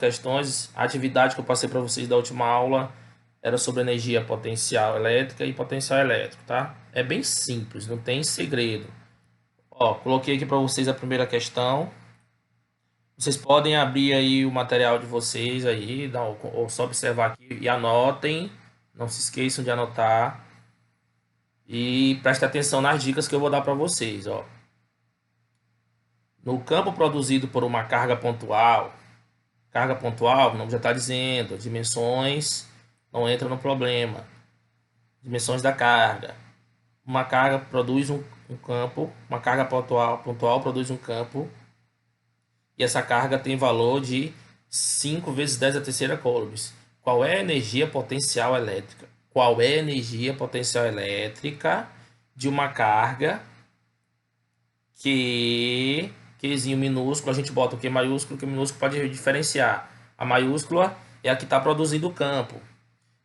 questões. A atividade que eu passei para vocês da última aula era sobre energia potencial elétrica e potencial elétrico, tá? É bem simples, não tem segredo. Ó, coloquei aqui para vocês a primeira questão. Vocês podem abrir aí o material de vocês aí, ou só observar aqui e anotem. Não se esqueçam de anotar. E preste atenção nas dicas que eu vou dar para vocês, ó. No campo produzido por uma carga pontual, o nome já está dizendo, dimensões não entra no problema. Dimensões da carga. Uma carga produz um campo, uma carga pontual produz um campo, e essa carga tem valor de 5 vezes 10 a terceira coulombs. Qual é a energia potencial elétrica? Qual é a energia potencial elétrica de uma carga Qzinho minúsculo, a gente bota o Q maiúsculo, que minúsculo pode diferenciar. A maiúscula é a que está produzindo o campo,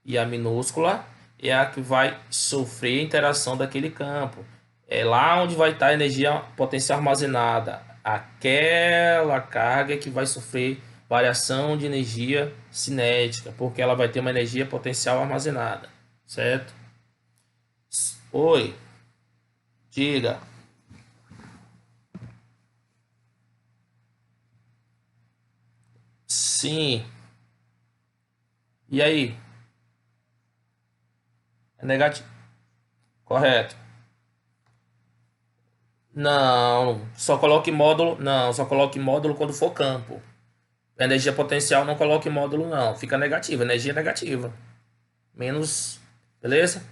e a minúscula é a que vai sofrer a interação daquele campo. É lá onde vai estar a energia potencial armazenada. Aquela carga que vai sofrer variação de energia cinética, porque ela vai ter uma energia potencial armazenada, certo? Oi, diga. Sim. E aí? É negativo. Correto. Não, só coloque módulo. Não, só coloque módulo quando for campo. Energia potencial não coloque módulo, não. Fica negativa, energia negativa. Menos. Beleza?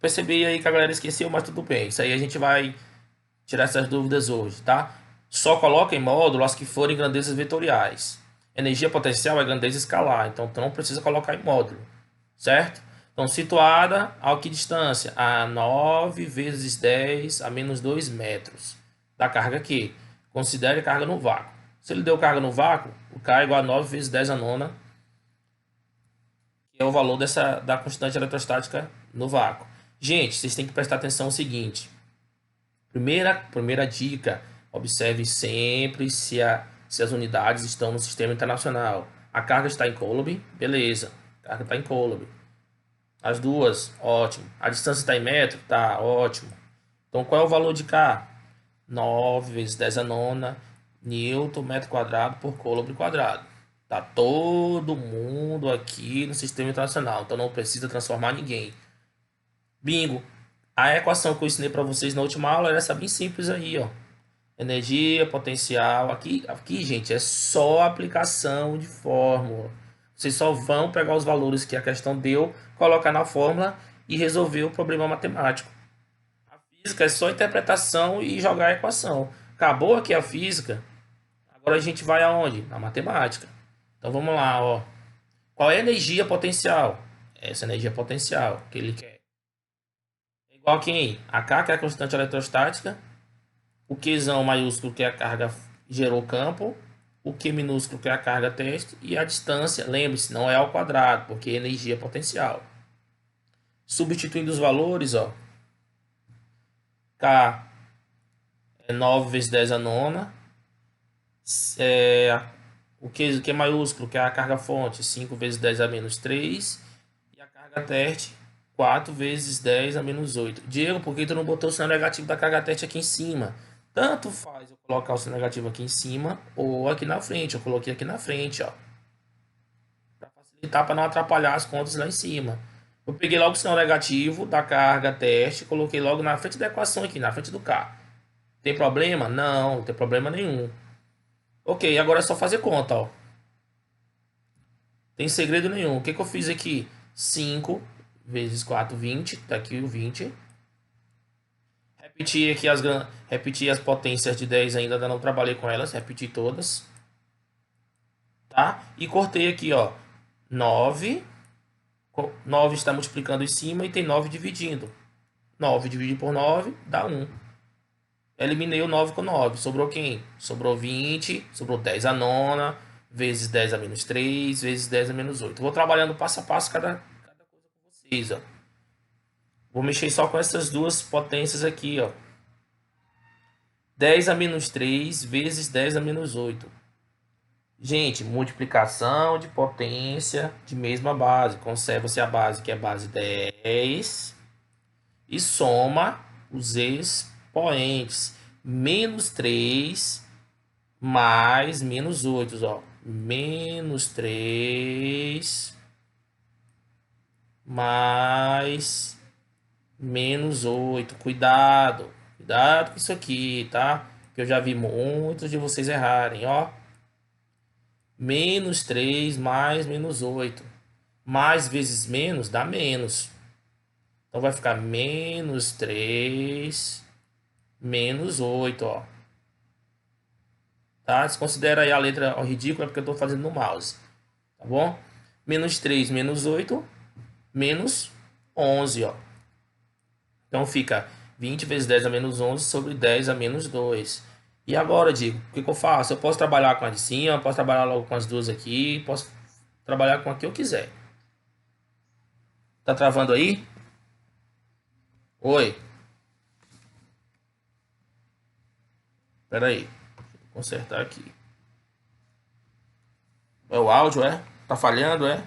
Percebi aí que a galera esqueceu, mas tudo bem. Isso aí a gente vai tirar essas dúvidas hoje, tá? Só coloque em módulo as que forem grandezas vetoriais. Energia potencial é grandeza escalar, então tu não precisa colocar em módulo, certo? Então, situada a que distância? A 9 vezes 10 a menos 2 metros da carga aqui. Considere carga no vácuo. Se ele deu carga no vácuo, o K é igual a 9 vezes 10 a nona, que é o valor da constante eletrostática no vácuo. Gente, vocês têm que prestar atenção no seguinte. Primeira dica, observe sempre se as unidades estão no sistema internacional. A carga está em Coulomb, beleza. A carga está em Coulomb. As duas, ótimo. A distância está em metro, tá, ótimo. Então, qual é o valor de K? 9 vezes 10 a nona Newton metro quadrado por Coulomb quadrado. Tá todo mundo aqui no sistema internacional, então não precisa transformar ninguém. Bingo! A equação que eu ensinei para vocês na última aula era essa bem simples aí, ó. Energia potencial. Aqui, gente, é só aplicação de fórmula. Vocês só vão pegar os valores que a questão deu, colocar na fórmula e resolver o problema matemático. A física é só interpretação e jogar a equação. Acabou aqui a física. Agora a gente vai aonde? Na matemática. Então vamos lá, ó. Qual é a energia potencial? Essa energia potencial que ele quer. É igual a quem? A K, que é a constante eletrostática. O Qzão maiúsculo, que é a carga gerou campo. O Q minúsculo, que é a carga teste. E a distância, lembre-se, não é ao quadrado, porque é energia potencial. Substituindo os valores, ó. K é 9 vezes 10 a nona. O Q maiúsculo, que é a carga fonte, 5 vezes 10 a menos 3. E a carga teste, 4 vezes 10 a menos 8. Diego, por que tu não botou o sinal negativo da carga teste aqui em cima? Tanto faz eu colocar o sinal negativo aqui em cima ou aqui na frente. Eu coloquei aqui na frente, ó. Para facilitar, para não atrapalhar as contas lá em cima. Eu peguei logo o sinal negativo da carga teste, coloquei logo na frente da equação aqui, na frente do K. Tem problema? Não, não tem problema nenhum. Ok, agora é só fazer conta, ó. Tem segredo nenhum. O que que eu fiz aqui? 5 vezes 4, 20. Tá aqui o 20. Repetir as potências de 10 ainda não trabalhei com elas. Repeti todas. Tá? E cortei aqui, ó. 9. 9 está multiplicando em cima e tem 9 dividindo. 9 dividido por 9 dá 1. Eliminei o 9 com 9. Sobrou quem? Sobrou 20. Sobrou 10 a nona. Vezes 10 a menos 3. Vezes 10 a menos 8. Vou trabalhando passo a passo cada coisa com vocês, ó. Vou mexer só com essas duas potências aqui, ó. 10 a menos 3 vezes 10 a menos 8. Gente, multiplicação de potência de mesma base. Conserva-se a base, que é base 10, e soma os expoentes. Menos 3 mais menos 8, ó. Menos 3 mais menos 8. Cuidado. Cuidado com isso aqui, tá? Que eu já vi muitos de vocês errarem, ó. Menos 3 mais menos 8. Mais vezes menos dá menos. Então vai ficar menos 3 menos 8, ó. Tá? Desconsidera aí a letra ridícula porque eu estou fazendo no mouse. Tá bom? Menos 3 menos 8 menos 11, ó. Então fica 20 vezes 10 a menos 11 sobre 10 a menos 2. E agora, Diego, o que eu faço? Eu posso trabalhar com a de cima, posso trabalhar logo com as duas aqui, posso trabalhar com a que eu quiser. Tá travando aí? Oi? Pera aí. Vou consertar aqui. É o áudio, é? Tá falhando, é?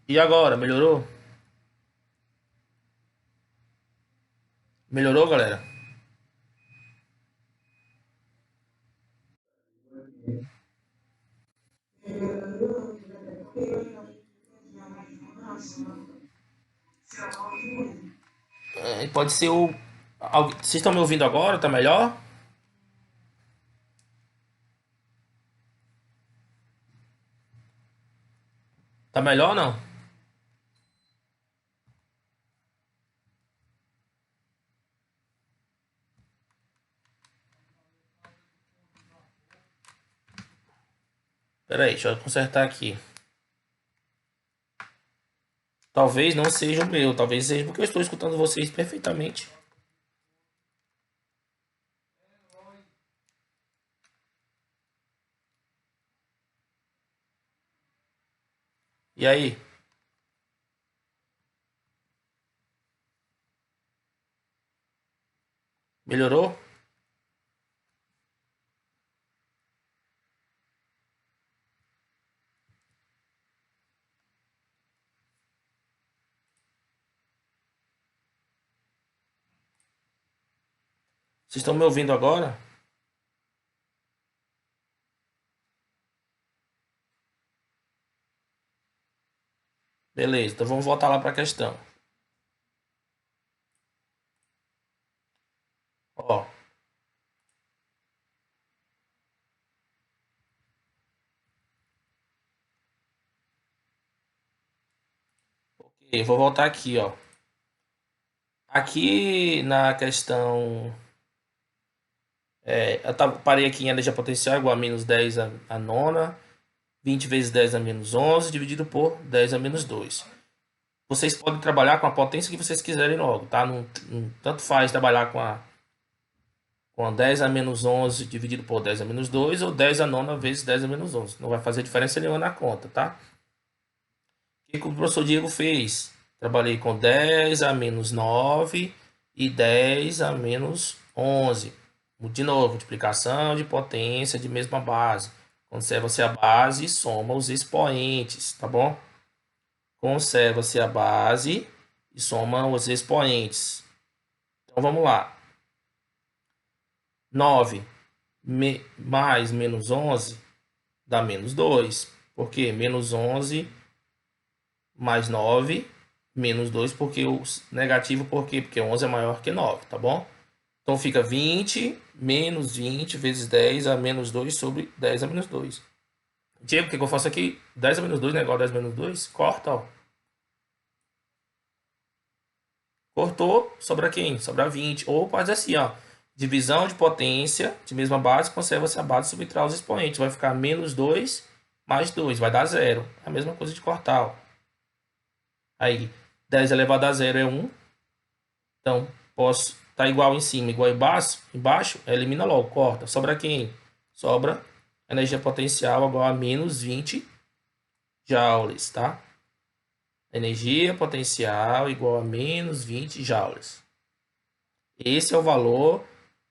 E agora, melhorou? Melhorou, galera? É, pode ser o. Vocês estão me ouvindo agora? Tá melhor? Tá melhor ou não? Pera aí, deixa eu consertar aqui. Talvez não seja o meu, talvez seja porque eu estou escutando vocês perfeitamente. E aí? Melhorou? Vocês estão me ouvindo agora? Beleza, então vamos voltar lá para a questão. Ó, ok, vou voltar aqui, ó. Aqui na questão. Parei aqui em energia potencial igual a menos 10 a nona. 20 vezes 10 a menos 11 dividido por 10 a menos 2. Vocês podem trabalhar com a potência que vocês quiserem logo, tá? Tanto faz trabalhar com a 10 a menos 11 dividido por 10 a menos 2 ou 10 a nona vezes 10 a menos 11. Não vai fazer diferença nenhuma na conta, tá? O que o professor Diego fez? Trabalhei com 10 a menos 9 e 10 a menos 11. De novo, multiplicação de potência de mesma base. Conserva-se a base e soma os expoentes, tá bom? Conserva-se a base e soma os expoentes. Então vamos lá. 9 mais menos 11 dá menos 2. Por quê? Menos 11 mais 9 menos 2, porque o negativo, por quê? Porque 11 é maior que 9, tá bom? Então fica 20 menos 20 vezes 10 a menos 2 sobre 10 a menos 2. Diego, o que eu faço aqui? 10 a menos 2 não é igual a 10 a menos 2? Corta, ó. Cortou, sobra quem? Sobra 20. Ou pode assim, ó. Divisão de potência de mesma base, conserva-se a base, subtrai os expoentes. Vai ficar menos 2 mais 2, vai dar zero. É a mesma coisa de cortar, ó. Aí, 10 elevado a zero é 1. Então, posso tá igual em cima, igual embaixo, elimina logo, corta. Sobra quem? Sobra energia potencial igual a menos 20 joules, tá? Energia potencial igual a menos 20 joules. Esse é o valor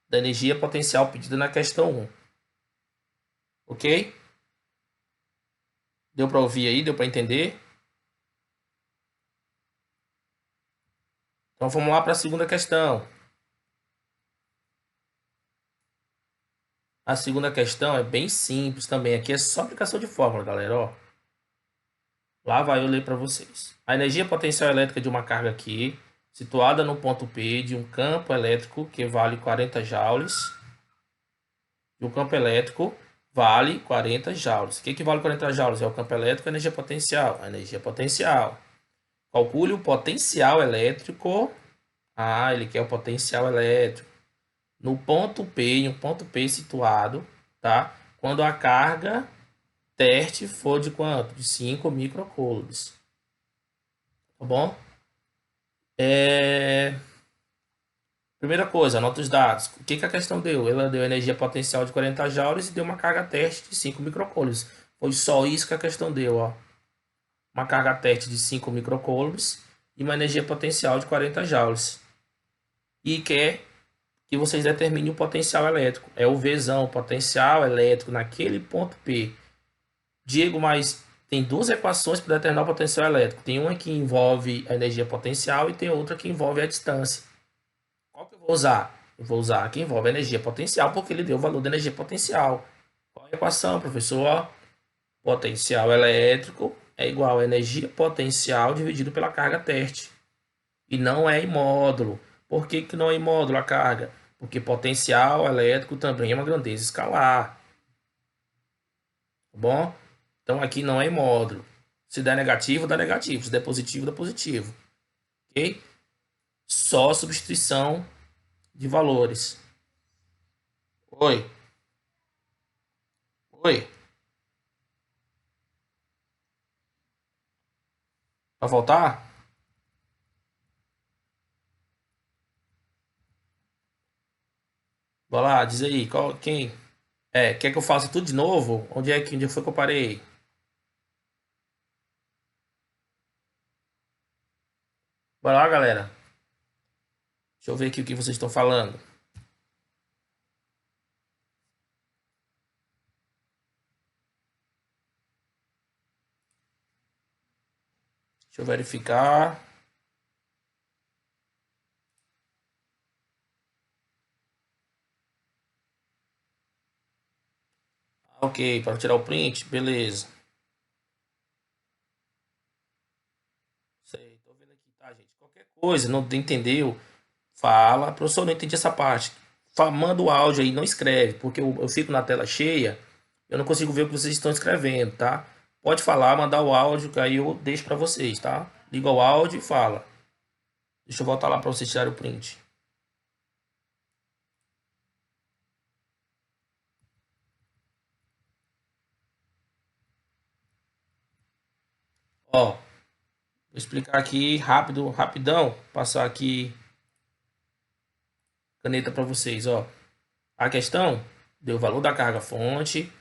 da energia potencial pedida na questão 1. Ok? Deu para ouvir aí? Deu para entender? Então vamos lá para a segunda questão. A segunda questão é bem simples também. Aqui é só aplicação de fórmula, galera. Ó. Lá vai eu ler para vocês. A energia potencial elétrica de uma carga Q, situada no ponto P de um campo elétrico que vale 40 joules. De um campo elétrico vale 40 joules. O que vale 40 joules? É o campo elétrico e a energia potencial. A energia potencial. Calcule o potencial elétrico. Ah, ele quer o potencial elétrico. No ponto P, em um ponto P situado, tá? Quando a carga teste for de quanto? De 5 microcoulombs. Tá bom? Primeira coisa, anota os dados. O que a questão deu? Ela deu energia potencial de 40 joules e deu uma carga teste de 5 microcoulombs. Foi só isso que a questão deu, ó. Uma carga teste de 5 microcoulombs e uma energia potencial de 40 joules. E quer que vocês determinem o potencial elétrico. É o Vzão, o potencial elétrico naquele ponto P. Diego, mas tem duas equações para determinar o potencial elétrico. Tem uma que envolve a energia potencial e tem outra que envolve a distância. Qual que eu vou usar? Eu vou usar a que envolve a energia potencial, porque ele deu o valor da energia potencial. Qual é a equação, professor? Potencial elétrico é igual a energia potencial dividido pela carga teste. E não é em módulo. Por que não é em módulo a carga? Porque potencial elétrico também é uma grandeza escalar. Tá bom? Então aqui não é em módulo. Se der negativo, dá negativo. Se der positivo, dá positivo. Ok? Só substituição de valores. Oi. Oi. Vai voltar? Vai lá, diz aí. Quem? Quer que eu faça tudo de novo? Onde foi que eu parei? Vai lá, galera. Deixa eu ver aqui o que vocês estão falando. Deixa eu verificar. Ok, para tirar o print, beleza. Sei, tô vendo aqui, tá, gente? Qualquer coisa, não entendeu? Fala, professor, não entendi essa parte. Manda o áudio aí, não escreve, porque eu fico na tela cheia, eu não consigo ver o que vocês estão escrevendo, tá? Pode falar, mandar o áudio, que aí eu deixo para vocês, tá? Liga o áudio e fala. Deixa eu voltar lá para vocês tirarem o print. Ó, vou explicar aqui rápido, rapidão, passar aqui caneta para vocês, ó. A questão deu o valor da carga fonte,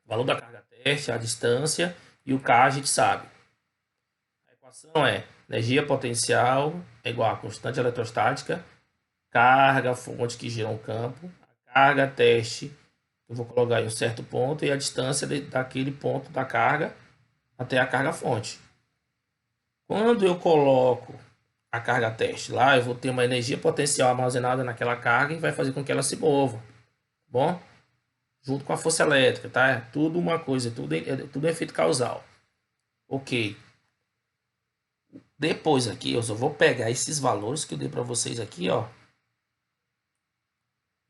o valor da carga teste, a distância e o K a gente sabe. A equação é energia potencial é igual a constante eletrostática, carga fonte que gira um campo, a carga teste, eu vou colocar em um certo ponto, e a distância daquele ponto da carga até a carga fonte. Quando eu coloco a carga teste lá, eu vou ter uma energia potencial armazenada naquela carga e vai fazer com que ela se mova. Bom? Junto com a força elétrica, tá? É tudo uma coisa, tudo é efeito causal. Ok. Depois aqui, eu só vou pegar esses valores que eu dei para vocês aqui, ó,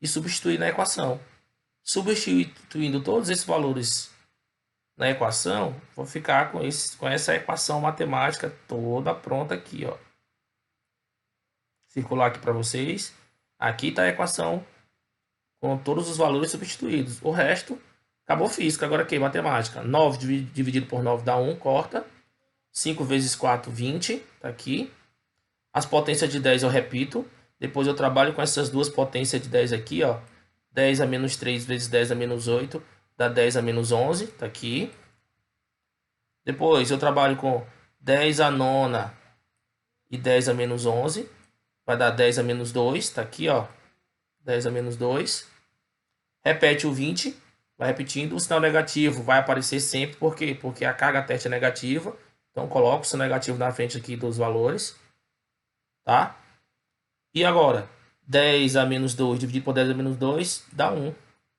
e substituir na equação. Substituindo todos esses valores na equação, vou ficar com essa equação matemática toda pronta aqui, ó. Circular aqui para vocês. Aqui está a equação com todos os valores substituídos. O resto, acabou física. Agora aqui, matemática. 9 dividido por 9 dá 1, corta. 5 vezes 4, 20. Tá aqui. As potências de 10 eu repito. Depois eu trabalho com essas duas potências de 10 aqui, ó. 10 a menos 3 vezes 10 a menos 8 dá 10 a menos 11. Tá aqui. Depois eu trabalho com 10 a nona e 10 a menos 11. vai dar 10 a menos 2, tá aqui, ó. 10 a menos 2. Repete o 20, vai repetindo. O sinal negativo vai aparecer sempre, por quê? Porque a carga teste é negativa. Então, coloca o sinal negativo na frente aqui dos valores, tá? E agora, 10 a menos 2 dividido por 10 a menos 2 dá 1.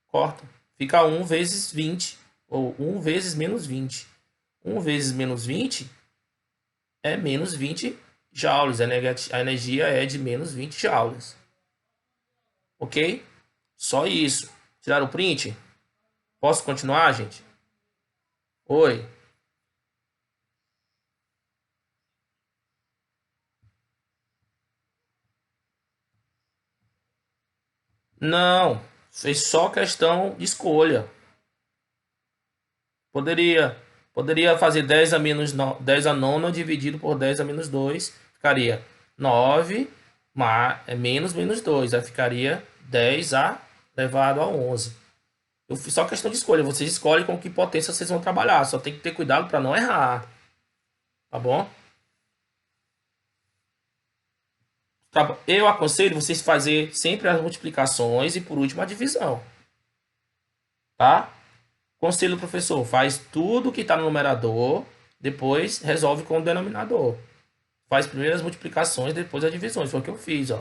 Corta. Fica 1 vezes 20, ou 1 vezes menos 20. 1 vezes menos 20 é menos 20 joules. A energia é de menos 20 joules. Ok? Só isso. Tiraram o print? Posso continuar, gente? Oi. Não. Fez só questão de escolha. Poderia fazer 10 a menos 10 a nona dividido por 10 a menos 2. Ficaria 9 menos menos 2. Aí ficaria 10 a elevado a 11. Eu fiz só questão de escolha. Vocês escolhem com que potência vocês vão trabalhar. Só tem que ter cuidado para não errar. Tá bom? Eu aconselho vocês fazer sempre as multiplicações e por último a divisão. Tá? Conselho do professor, faz tudo que está no numerador, depois resolve com o denominador. Faz primeiro as multiplicações, depois as divisões. Foi o que eu fiz, ó.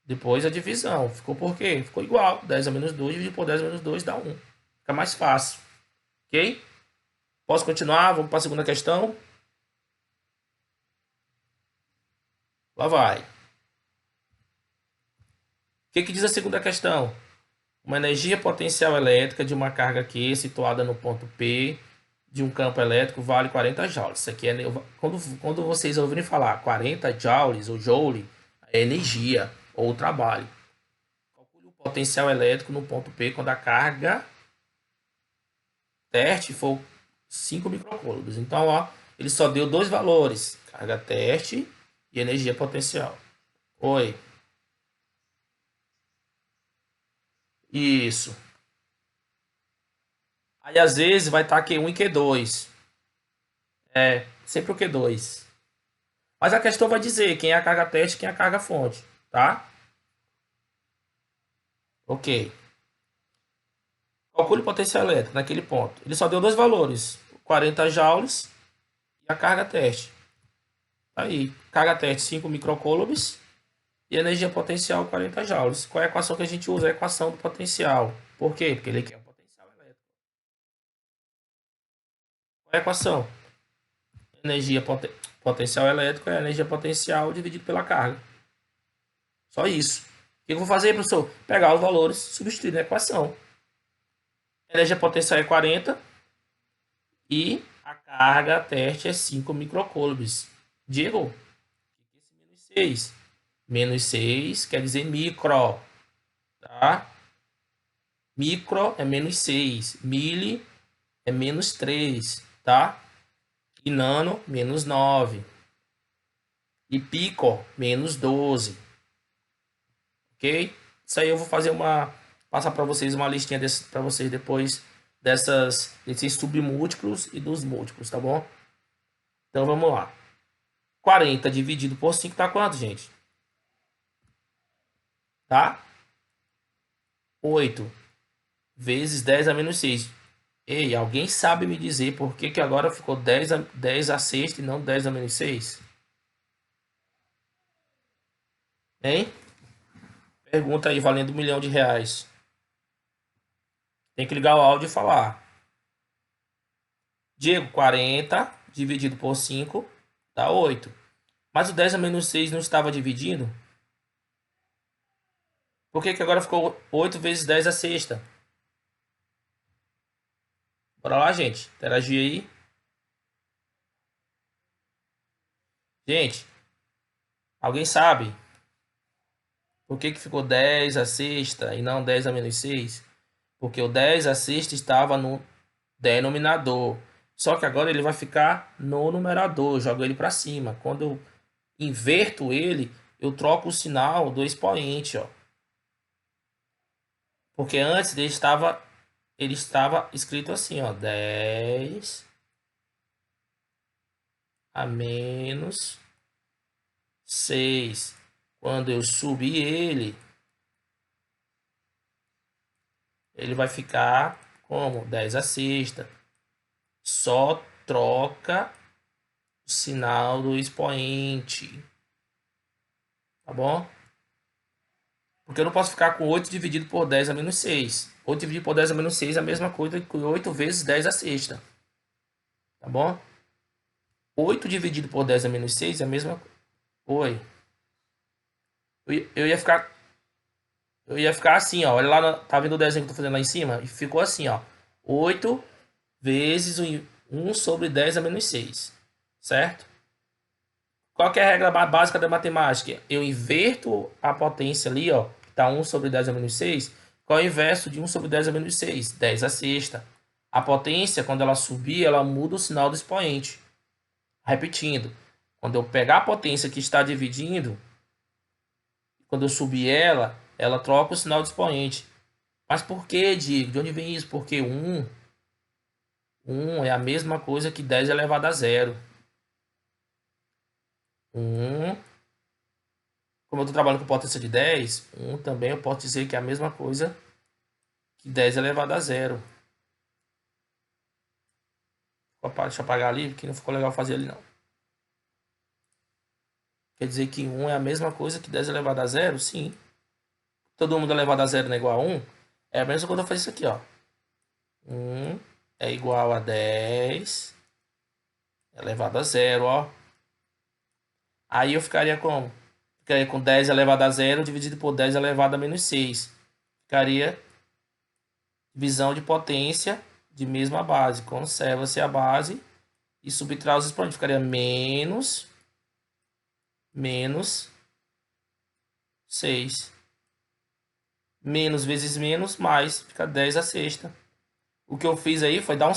Depois a divisão. Ficou por quê? Ficou igual. 10 a menos 2 dividido por 10 a menos 2 dá 1. Fica mais fácil. Ok? Posso continuar? Vamos para a segunda questão? Lá vai. O que diz a segunda questão? Uma energia potencial elétrica de uma carga Q situada no ponto P de um campo elétrico vale 40 joules. Isso aqui é quando vocês ouvirem falar 40 joules ou joule, é energia ou trabalho. Calcule o potencial elétrico no ponto P quando a carga teste for 5 microcoulombs. Então, ó, ele só deu dois valores: carga teste e energia potencial. Oi. Isso. Aí às vezes vai estar Q1 e Q2. É, sempre o Q2. Mas a questão vai dizer quem é a carga teste e quem é a carga fonte, tá? Ok. Calcule o potencial elétrico naquele ponto. Ele só deu dois valores: 40 joules e a carga teste. Aí, carga teste 5 microcoulombs e energia potencial 40 joules. Qual é a equação que a gente usa? A equação do potencial. Por quê? Porque ele quer o potencial elétrico. Qual é a equação? Potencial elétrico é a energia potencial dividido pela carga. Só isso. O que eu vou fazer, professor? Pegar os valores, substituir na equação. A energia potencial é 40 e a carga teste é 5 microcoulombs. Diego, o que é esse menos 6? Menos 6 quer dizer micro, tá? Micro é menos 6, mili é menos 3, tá? E nano, menos 9. E pico, menos 12. Ok? Isso aí eu vou fazer passar para vocês uma listinha para vocês depois desses submúltiplos e dos múltiplos, tá bom? Então vamos lá. 40 dividido por 5 dá quanto, gente? Tá? 8 vezes 10 a menos 6. Ei, alguém sabe me dizer por que agora ficou 10 a sexta e não 10 a menos 6? Hein? Pergunta aí, valendo R$ 1 milhão. Tem que ligar o áudio e falar. Diego, 40 dividido por 5 dá 8. Mas o 10 a menos 6 não estava dividindo? Por que agora ficou 8 vezes 10 a sexta? Bora lá, gente. Interagir aí. Gente, alguém sabe por que ficou 10 a sexta e não 10 a menos 6? Porque o 10 a sexta estava no denominador. Só que agora ele vai ficar no numerador. Eu jogo ele para cima. Quando eu inverto ele, eu troco o sinal do expoente, ó. Porque antes ele estava escrito assim, ó, 10 a menos 6. Quando eu subir ele vai ficar como? 10 a sexta. Só troca o sinal do expoente. Tá bom? Porque eu não posso ficar com 8 dividido por 10 a menos 6. 8 dividido por 10 a menos 6 é a mesma coisa que 8 vezes 10 a sexta. Tá bom? 8 dividido por 10 a menos 6 é a mesma coisa. Oi. Eu ia ficar. Eu ia ficar assim, ó. Olha lá, tá vendo o desenho que eu tô fazendo lá em cima? E ficou assim, ó. 8 vezes 1 sobre 10 a menos 6. Certo? Qual que é a regra básica da matemática? Eu inverto a potência ali, ó. Que tá 1 sobre 10 a menos 6. Qual é o inverso de 1 sobre 10 a menos 6? 10 a sexta. A potência, quando ela subir, ela muda o sinal do expoente. Repetindo. Quando eu pegar a potência que está dividindo, quando eu subir ela troca o sinal de expoente. Mas por que, Diego? De onde vem isso? Porque 1 é a mesma coisa que 10 elevado a zero. 1, como eu estou trabalhando com potência de 10, 1 também eu posso dizer que é a mesma coisa que 10 elevado a zero. Deixa eu apagar ali, que não ficou legal fazer ali não. Quer dizer que 1 é a mesma coisa que 10 elevado a zero? Sim. Todo mundo elevado a zero não é igual a 1? É a mesma coisa que eu fazer isso aqui, ó. 1 é igual a 10 elevado a zero, ó. Aí eu ficaria como? Ficaria com 10 elevado a zero dividido por 10 elevado a menos 6. Ficaria divisão de potência de mesma base. Conserva-se a base e subtrai os expoentes. Ficaria menos 6. Menos vezes menos, mais. Fica 10 a sexta. O que eu fiz aí foi dar um... O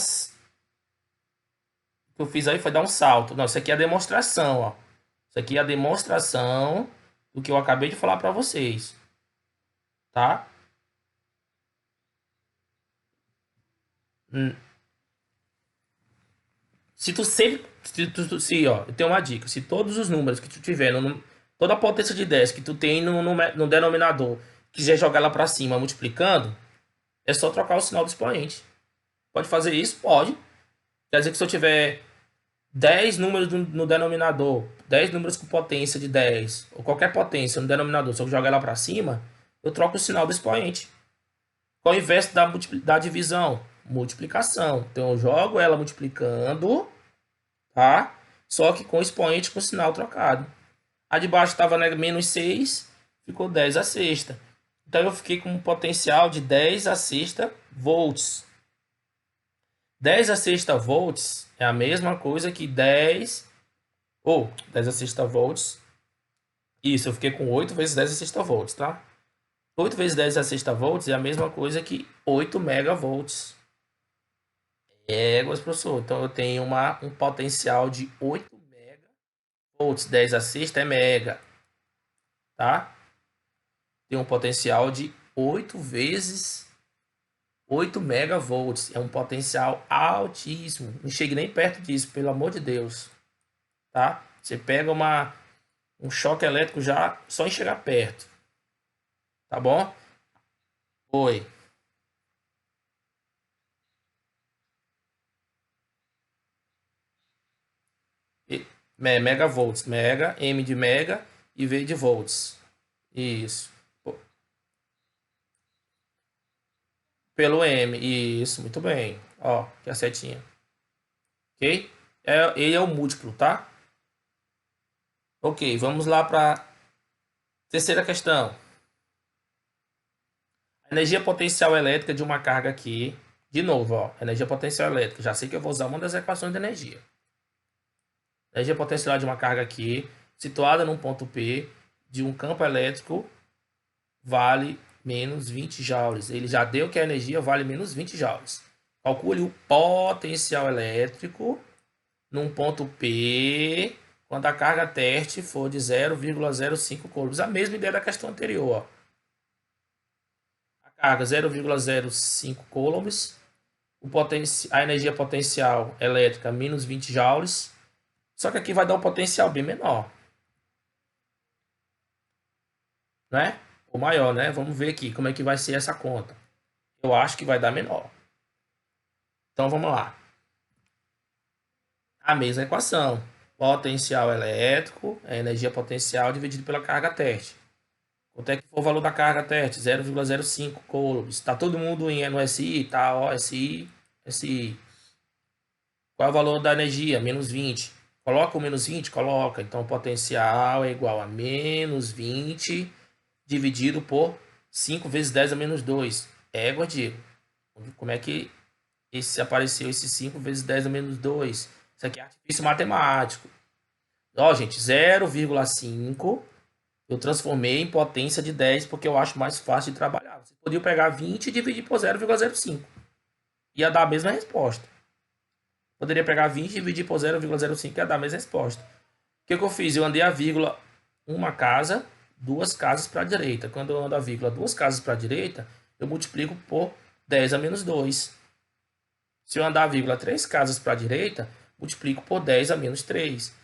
que eu fiz aí foi dar um salto. Não, isso aqui é a demonstração, ó. Isso aqui é a demonstração do que eu acabei de falar para vocês. Tá? Se tu sempre. Se, ó, eu tenho uma dica. Se todos os números que tu tiver, toda a potência de 10 que tu tem no denominador, quiser jogar ela para cima multiplicando, é só trocar o sinal do expoente. Pode fazer isso? Pode. Quer dizer que se eu tiver 10 números no denominador, 10 números com potência de 10, ou qualquer potência no denominador, se eu jogar ela para cima, eu troco o sinal do expoente. Qual é o inverso da divisão? Multiplicação. Então eu jogo ela multiplicando, tá? Só que com expoente com sinal trocado. A de baixo estava menos 6, ficou 10 a sexta. Então eu fiquei com um potencial de 10 a sexta volts. 10 a sexta volts é a mesma coisa que 10 a sexta volts. Isso, eu fiquei com 8 vezes 10 a sexta volts, tá? 8 vezes 10 a sexta volts é a mesma coisa que 8 megavolts. Professor. Então eu tenho um potencial de 8 megavolts. 10 a sexta é mega. Tá? Tem um potencial de 8 vezes 8 megavolts. É um potencial altíssimo. Não chegue nem perto disso, pelo amor de Deus. Tá? Você pega um choque elétrico já só em chegar perto. Tá bom? Oi. Megavolts. Mega, M de mega e V de volts. Isso. Pelo M. Isso, muito bem. Ó, aqui a setinha. Ok? Ele é o múltiplo, tá? Ok, vamos lá para terceira questão. A energia potencial elétrica de uma carga aqui. De novo, ó. Energia potencial elétrica. Já sei que eu vou usar uma das equações de energia. Energia potencial de uma carga aqui, situada num ponto P, de um campo elétrico, vale menos 20 joules. Ele já deu que a energia vale menos 20 joules. Calcule o potencial elétrico num ponto P, quando a carga teste for de 0,05 coulombs. A mesma ideia da questão anterior. Ó. A carga 0,05 coulombs, a energia potencial elétrica menos 20 joules. Só que aqui vai dar um potencial bem menor. né? Ou maior, né? Vamos ver aqui como é que vai ser essa conta. Eu acho que vai dar menor. Então vamos lá. A mesma equação. Potencial elétrico é energia potencial dividido pela carga teste. Quanto é que for o valor da carga teste? 0,05 coulombs. Está todo mundo no SI? Tá, ó, SI, SI. Qual é o valor da energia? Menos 20. Coloca o menos 20? Coloca. Então, o potencial é igual a menos 20 dividido por 5 vezes 10 a menos 2. Égua, Diego. Como é que apareceu esse 5 vezes 10 a menos 2? Isso aqui é artifício matemático. Ó, gente, 0,5 eu transformei em potência de 10 porque eu acho mais fácil de trabalhar. Você podia pegar 20 e dividir por 0,05. Ia dar a mesma resposta. Poderia pegar 20 e dividir por 0,05 e ia dar a mesma resposta. O que eu fiz? Eu andei a vírgula uma casa, duas casas para a direita. Quando eu ando a vírgula duas casas para a direita, eu multiplico por 10 a menos 2. Se eu andar a vírgula 3 casas para a direita, multiplico por 10 a menos 3.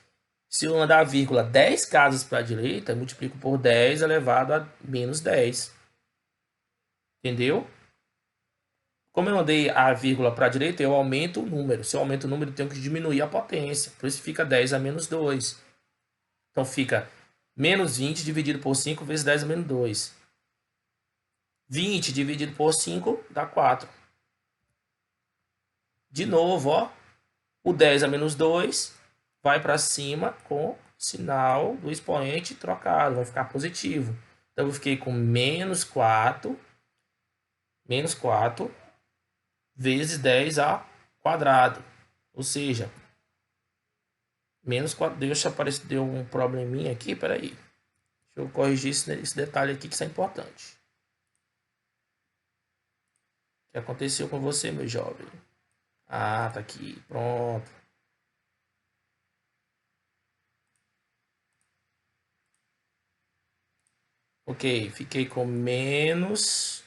Se eu andar a vírgula 10 casas para a direita, multiplico por 10 elevado a menos 10. Entendeu? Como eu andei a vírgula para a direita, eu aumento o número. Se eu aumento o número, eu tenho que diminuir a potência. Por isso fica 10 a menos 2. Então fica menos 20 dividido por 5 vezes 10 a menos 2. 20 dividido por 5 dá 4. De novo, ó, o 10 a menos 2 vai para cima com sinal do expoente trocado, vai ficar positivo. Então eu fiquei com menos 4 vezes 10 a quadrado. Ou seja, menos 4. Deixa aparecer, deu um probleminha aqui, peraí. Deixa eu corrigir esse detalhe aqui que isso é importante. O que aconteceu com você, meu jovem? Ah, tá aqui, pronto. Ok, fiquei com menos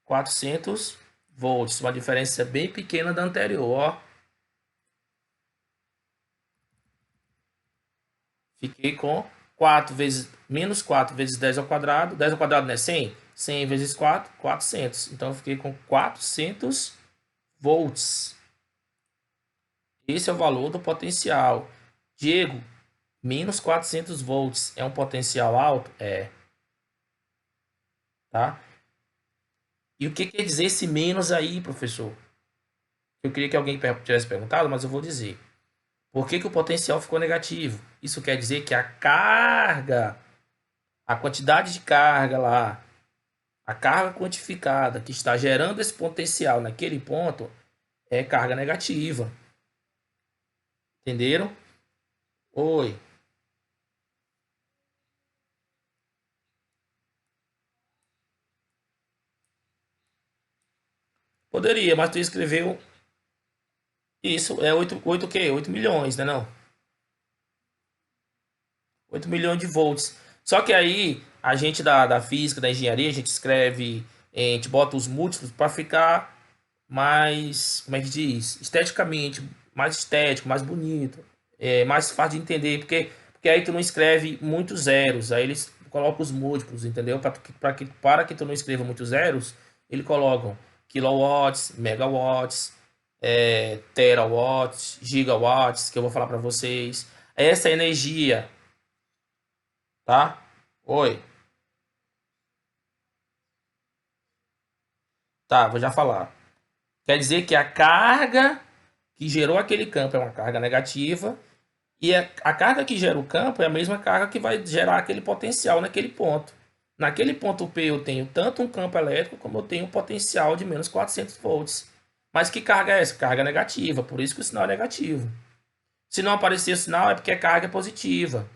400 volts, uma diferença bem pequena da anterior, ó. Fiquei com 4 vezes, menos 4 vezes 10 ao quadrado. 10 ao quadrado não é 100? 100 vezes 4, 400. Então eu fiquei com 400 volts. Esse é o valor do potencial. Diego, menos 400 volts é um potencial alto? É. Tá? E o que quer dizer esse menos aí, professor? Eu queria que alguém tivesse perguntado, mas eu vou dizer. Por que o potencial ficou negativo? Isso quer dizer que a carga, a quantidade de carga lá, a carga quantificada que está gerando esse potencial naquele ponto é carga negativa. Entenderam? Oi. Poderia, mas tu escreveu isso, é 8 o quê? 8 milhões, né não? 8 milhões de volts. Só que aí, a gente da física, da engenharia, a gente escreve, a gente bota os múltiplos para ficar mais, como é que diz? Esteticamente, mais estético, mais bonito, mais fácil de entender, porque aí tu não escreve muitos zeros, aí eles colocam os múltiplos, entendeu? Para que tu não escreva muitos zeros, eles colocam kilowatts, megawatts, terawatts, gigawatts, que eu vou falar para vocês. Essa energia, tá? Oi, tá, vou já falar. Quer dizer que a carga que gerou aquele campo é uma carga negativa e a carga que gera o campo é a mesma carga que vai gerar aquele potencial naquele ponto. Naquele ponto P eu tenho tanto um campo elétrico como eu tenho um potencial de menos 400 volts. Mas que carga é essa? Carga negativa, por isso que o sinal é negativo. Se não aparecer o sinal é porque a carga é positiva.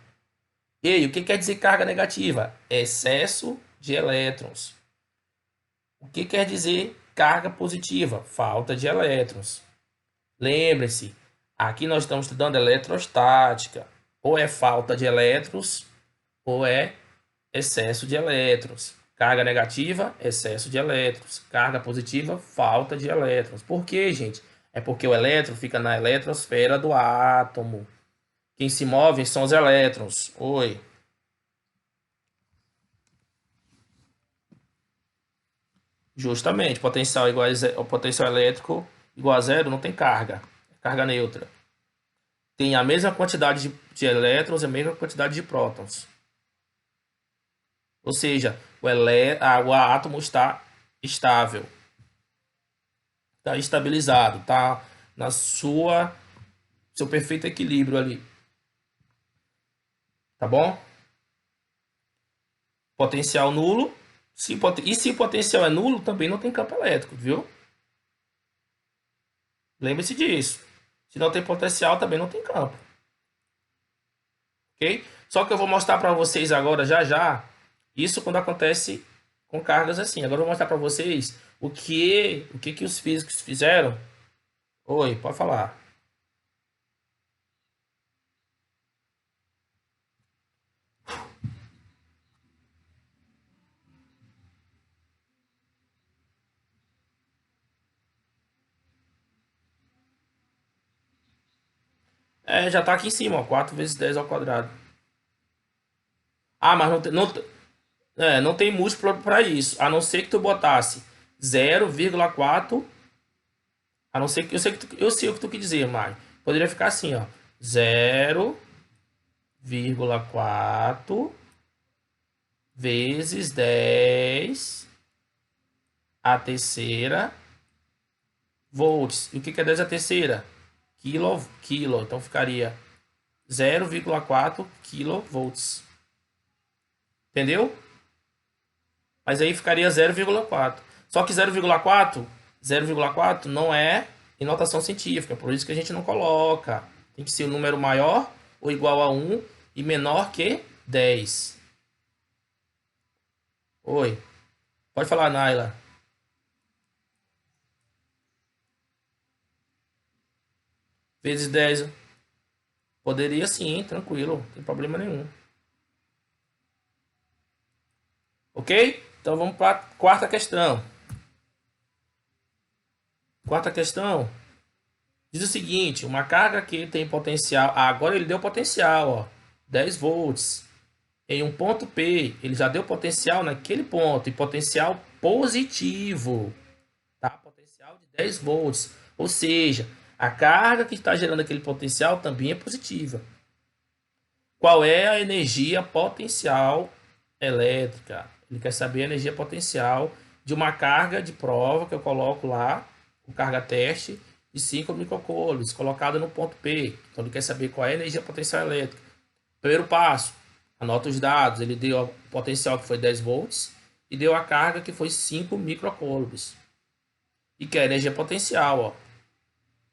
E aí, o que quer dizer carga negativa? Excesso de elétrons. O que quer dizer carga positiva? Falta de elétrons. Lembre-se, aqui nós estamos estudando eletrostática. Ou é falta de elétrons, ou é excesso de elétrons. Carga negativa, excesso de elétrons. Carga positiva, falta de elétrons. Por quê, gente? É porque o elétron fica na eletrosfera do átomo. Quem se move são os elétrons. Oi. Justamente, potencial igual o potencial elétrico igual a zero não tem carga, é carga neutra. Tem a mesma quantidade de elétrons e a mesma quantidade de prótons. Ou seja, o átomo está estável, está estabilizado, está na seu perfeito equilíbrio ali, tá bom? Potencial nulo. E se o potencial é nulo, também não tem campo elétrico, viu? Lembre-se disso. Se não tem potencial, também não tem campo. Ok? Só que eu vou mostrar para vocês agora, já já, isso quando acontece com cargas assim. Agora eu vou mostrar para vocês o que os físicos fizeram. Oi, pode falar. É, já tá aqui em cima, ó, 4 vezes 10 ao quadrado. Ah, mas não tem múltiplo para isso, a não ser que tu botasse 0,4. A não ser que eu sei o que tu quer dizer, Mário. Poderia ficar assim, ó. 0,4 vezes 10 a terceira volts. E o que é 10 a terceira? Quilo. Então ficaria 0,4 kilovolts. Entendeu? Mas aí ficaria 0,4. Só que 0,4 não é em notação científica, por isso que a gente não coloca. Tem que ser o número maior ou igual a 1 e menor que 10. Oi, pode falar, Naila. Vezes 10. Poderia sim, tranquilo, não tem problema nenhum. Ok? Então vamos para a quarta questão. Quarta questão diz o seguinte: uma carga que tem potencial. Ah, agora ele deu potencial, ó, 10 volts. Em um ponto P, ele já deu potencial naquele ponto, e potencial positivo, tá? Potencial de 10 volts. Ou seja, a carga que está gerando aquele potencial também é positiva. Qual é a energia potencial elétrica? Ele quer saber a energia potencial de uma carga de prova que eu coloco lá, o carga teste, de 5 microcoulombs, colocada no ponto P. Então ele quer saber qual é a energia potencial elétrica. Primeiro passo, anota os dados. Ele deu o potencial que foi 10 volts e deu a carga que foi 5 microcoulombs. E quer a energia potencial, ó.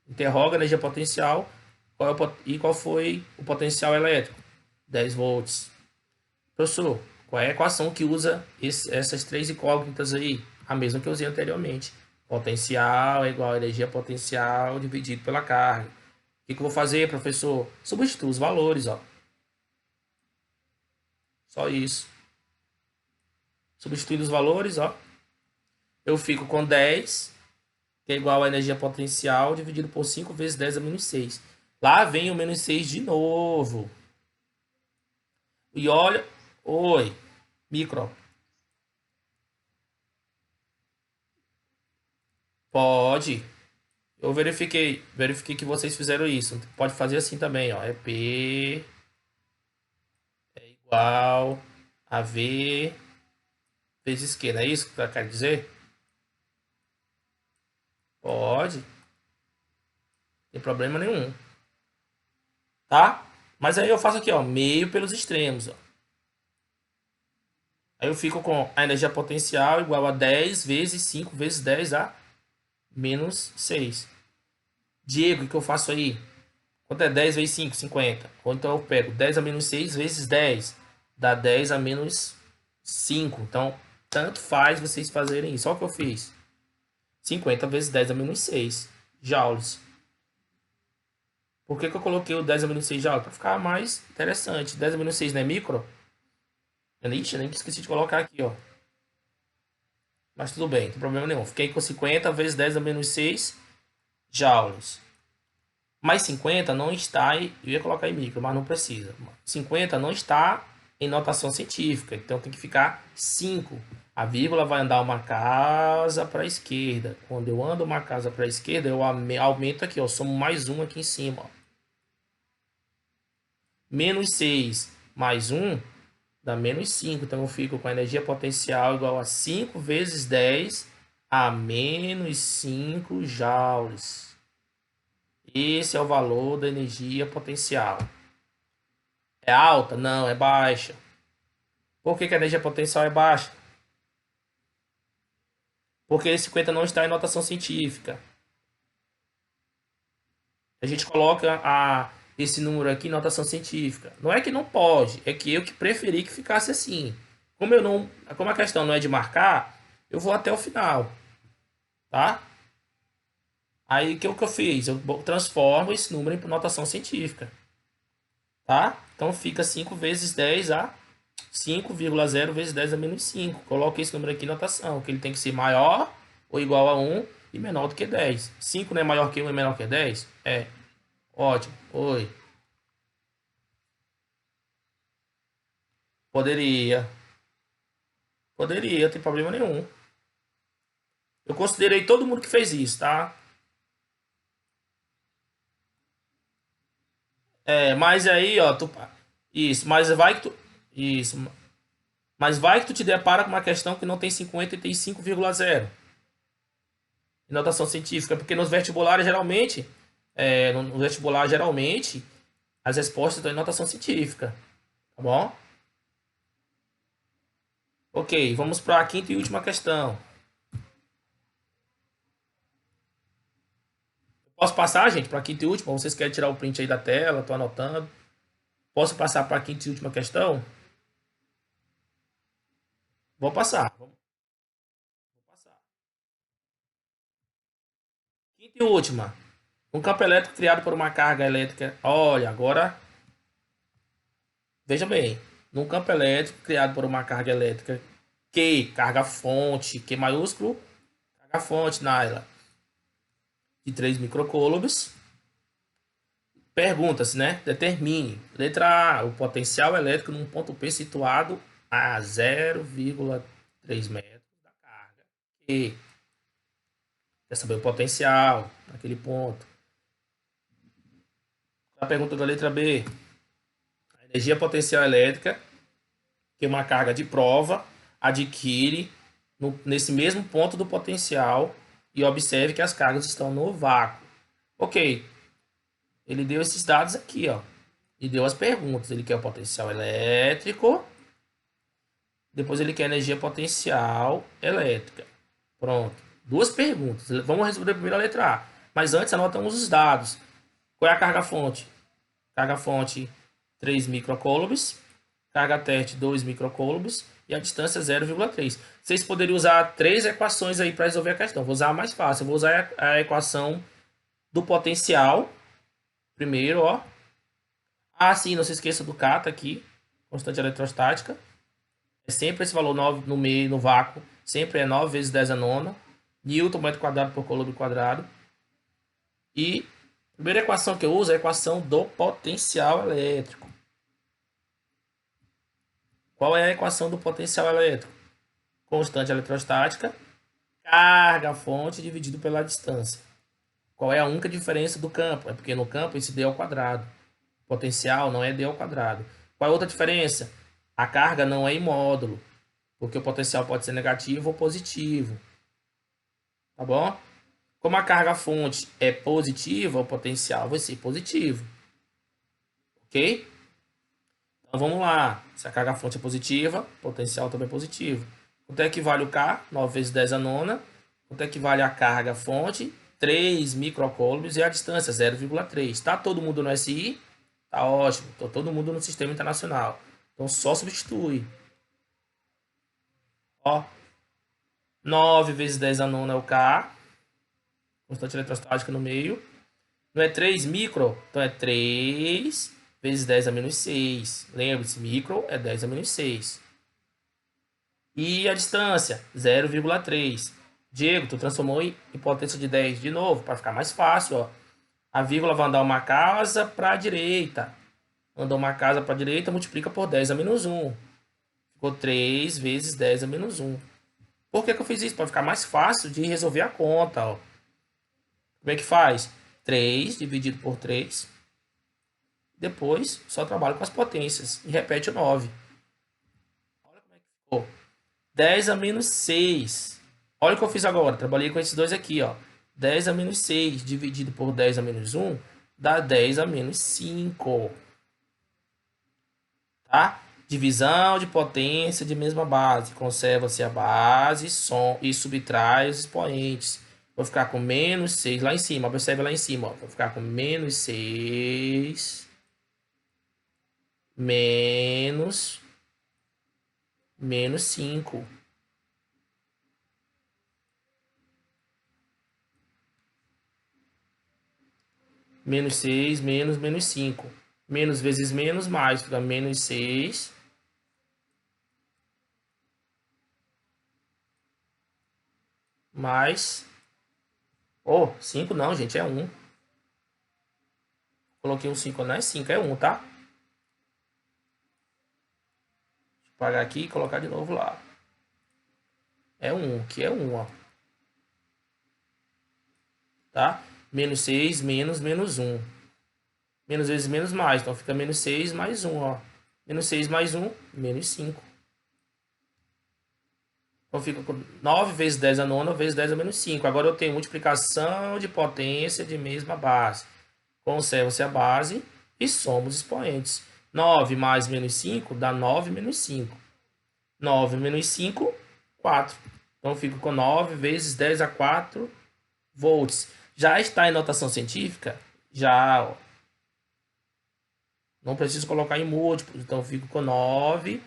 Interroga a energia potencial qual foi o potencial elétrico? 10 volts. Professor, qual é a equação que usa essas três incógnitas aí? A mesma que eu usei anteriormente. Potencial é igual a energia potencial dividido pela carga. O que eu vou fazer, professor? Substituir os valores, ó. Só isso. Substituindo os valores, ó. Eu fico com 10, que é igual a energia potencial dividido por 5 vezes 10 a menos 6. Lá vem o menos 6 de novo. E olha, oi, micro. Pode. Eu verifiquei que vocês fizeram isso. Pode fazer assim também, ó. É P igual a V vezes Q, não é isso que quer dizer? Pode, não tem problema nenhum, tá? Mas aí eu faço aqui, ó, meio pelos extremos, ó. Aí eu fico com a energia potencial igual a 10 vezes 5 vezes 10 a menos 6. Diego, o que eu faço aí? Quanto é 10 vezes 5? 50. Ou então eu pego 10 a menos 6 vezes 10. Dá 10 a menos 5. Então, tanto faz vocês fazerem isso. Olha o que eu fiz. 50 vezes 10 a menos 6 joules. Por que eu coloquei o 10 a menos 6 joules? Para ficar mais interessante. 10 a menos 6 não é micro? Ixi, eu nem esqueci de colocar aqui, ó. Mas tudo bem, não tem problema nenhum. Fiquei com 50 vezes 10 a menos 6 joules. Mas 50 não está, eu ia colocar em micro, mas não precisa. 50 não está em notação científica, então tem que ficar 5. A vírgula vai andar uma casa para a esquerda. Quando eu ando uma casa para a esquerda, eu aumento aqui, ó, somo mais um aqui em cima. Ó. Menos 6 mais 1 dá menos 5. Então eu fico com a energia potencial igual a 5 vezes 10 a menos 5 joules. Esse é o valor da energia potencial. É alta? Não, é baixa. Por que a energia potencial é baixa? Porque esse 50 não está em notação científica. A gente coloca esse número aqui em notação científica. Não é que não pode, é que eu que preferi que ficasse assim. Como a questão não é de marcar, eu vou até o final, tá? Aí o que eu fiz? Eu transformo esse número em notação científica, tá? Então fica 5 vezes 10 a 5,0 vezes 10 a menos 5. Coloque esse número aqui em notação, que ele tem que ser maior ou igual a 1 e menor do que 10. 5 não é maior que 1 e menor que 10? É. Ótimo. Oi. Poderia. Poderia, não tem problema nenhum. Eu considerei todo mundo que fez isso, tá? É, mas aí, ó, isso, mas vai que tu, isso, mas vai que tu te depara com uma questão que não tem 50 e tem 5,0 em notação científica, porque nos vestibulares geralmente, no vestibular geralmente, as respostas estão em notação científica, tá bom? Ok, vamos para a quinta e última questão. Posso passar, gente, para a quinta e última? Vocês querem tirar o print aí da tela? Estou anotando. Posso passar para a quinta e última questão? Vou passar. Vou passar. Quinta e última. Um campo elétrico criado por uma carga elétrica. Olha, agora. Veja bem. Num campo elétrico criado por uma carga elétrica. Q, carga fonte. Q maiúsculo. Carga fonte, Naila. De 3 microcoulombs. Pergunta-se, né? Determine. Letra A. O potencial elétrico num ponto P situado a 0,3 metros da carga. E quer saber o potencial naquele ponto. A pergunta da letra B. A energia potencial elétrica que uma carga de prova adquire nesse mesmo ponto do potencial e observe que as cargas estão no vácuo. Ok. Ele deu esses dados aqui, ó. E deu as perguntas. Ele quer o potencial elétrico. Depois ele quer energia potencial elétrica. Pronto. Duas perguntas. Vamos responder primeiro a letra A. Mas antes anotamos os dados. Qual é a carga fonte? Carga fonte 3 microcoulombs. Carga teste 2 microcoulombs. E a distância 0,3. Vocês poderiam usar três equações aí para resolver a questão. Vou usar a mais fácil. Vou usar a equação do potencial. Primeiro, ó. Ah, sim, não se esqueça do K, tá aqui. Constante eletrostática. É sempre esse valor 9 no meio, no vácuo. Sempre é 9 vezes 10 a nona. Newton metro quadrado por coulomb quadrado. E a primeira equação que eu uso é a equação do potencial elétrico. Qual é a equação do potencial elétrico? Constante eletrostática, carga fonte dividido pela distância. Qual é a única diferença do campo? É porque no campo esse d ao quadrado. Potencial não é d ao quadrado. Qual é a outra diferença? A carga não é em módulo, porque o potencial pode ser negativo ou positivo. Tá bom? Como a carga fonte é positiva, o potencial vai ser positivo. Ok? Então vamos lá. Se a carga fonte é positiva, o potencial também é positivo. Quanto é que vale o K? 9 vezes 10 a nona. Quanto é que vale a carga fonte? 3 microcoulombs e a distância 0,3. Está todo mundo no SI? Tá ótimo. Está todo mundo no sistema internacional. Então só substitui. Ó. 9 vezes 10 a nona é o K. Constante eletrostática no meio. Não é 3 micro? Então é 3 vezes 10 a menos 6. Lembre-se, micro é 10 a menos 6. E a distância? 0,3. Diego, tu transformou em potência de 10 de novo, para ficar mais fácil, ó. A vírgula vai andar uma casa para a direita. Andou uma casa para a direita, multiplica por 10 a menos 1. Ficou 3 vezes 10 a menos 1. Por que que eu fiz isso? Para ficar mais fácil de resolver a conta, ó. Como é que faz? 3 dividido por 3. Depois, só trabalho com as potências. E repete o 9. Olha como é que ficou. 10 a menos 6. Olha o que eu fiz agora. Trabalhei com esses dois aqui, ó. 10 a menos 6 dividido por 10 a menos 1 dá 10 a menos 5. Tá? Divisão de potência de mesma base. Conserva-se a base e subtrai os expoentes. Vou ficar com menos 6 lá em cima. Observe lá em cima. Ó. Vou ficar com menos 6 menos 5. Menos 6 menos 5. Menos vezes menos mais. Fica menos 6 mais... Oh, 5 não, gente. É 1. Coloquei um 5, não é 5, é 1, tá? Deixa eu apagar aqui e colocar de novo lá. É 1, que é 1, ó. Tá? Menos 6 menos 1. Menos vezes menos mais. Então fica menos 6 mais 1, ó. Menos 6 mais 1, menos 5. Então fica com 9 vezes 10 a nona vezes 10 a menos 5. Agora eu tenho multiplicação de potência de mesma base. Conserva-se a base e somos expoentes. 9 mais menos 5 dá 9 menos 5. 9 menos 5, 4. Então fico com 9 vezes 10 a 4 volts. Já está em notação científica? Já, ó. Não preciso colocar em múltiplos. Então fico com 9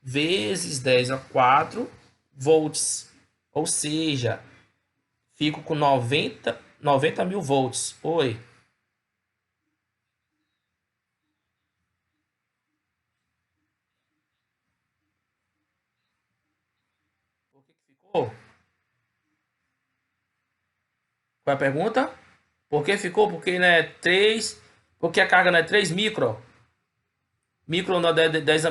vezes 10 a 4 volts. Ou seja, fico com 90 mil volts. Oi. Por que que ficou? Qual é a pergunta? Por que ficou? Porque não é 3. Porque a carga não é 3 micro. Micro não é 10 a,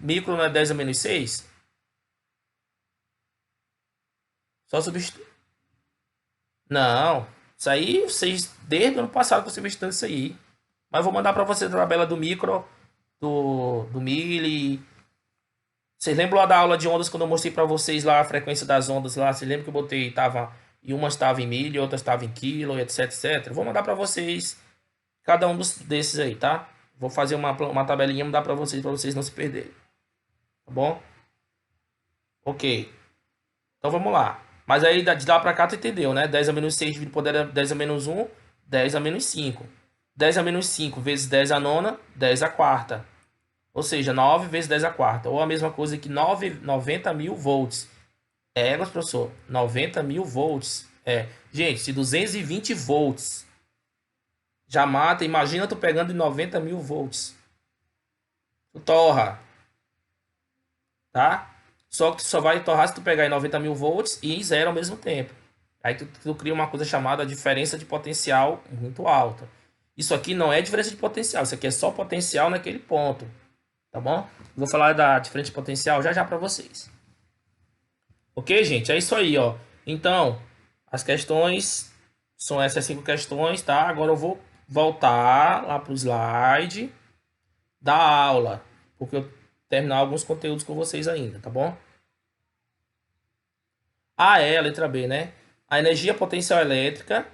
micro não é 10 a menos 6. Só substituir. Não. Isso aí, vocês, desde o ano passado, vocês vão estudando isso aí. Mas vou mandar para você a tabela do micro, do milli. Vocês lembram lá da aula de ondas quando eu mostrei para vocês lá a frequência das ondas lá? Vocês lembram que eu botei, tava, e umas estavam em milho, outras estavam em quilo, etc, etc. Vou mandar para vocês cada um desses aí, tá? Vou fazer uma tabelinha e mandar para vocês não se perderem. Tá bom? Ok. Então vamos lá. Mas aí de lá para cá tu entendeu, né? 10 a menos 6 dividido por 10 a menos 1, 10 a menos 5. 10 a menos 5 vezes 10 a nona, 10 a quarta. Ou seja, 9 vezes 10 a quarta. Ou a mesma coisa que 90 mil volts. É, professor, 90 mil volts. É, gente, se 220 volts já mata, imagina tu pegando em 90 mil volts. Tu torra, tá? Só que tu só vai torrar se tu pegar em 90 mil volts e em zero ao mesmo tempo. Aí tu cria uma coisa chamada diferença de potencial muito alta. Isso aqui não é diferença de potencial, isso aqui é só potencial naquele ponto. Tá bom? Vou falar da diferença de potencial já já para vocês. Ok, gente? É isso aí, ó. Então, as questões são essas 5 questões, tá? Agora eu vou voltar lá pro slide da aula, porque eu terminar alguns conteúdos com vocês ainda, tá bom? Ah, é a letra B, né? A energia potencial elétrica.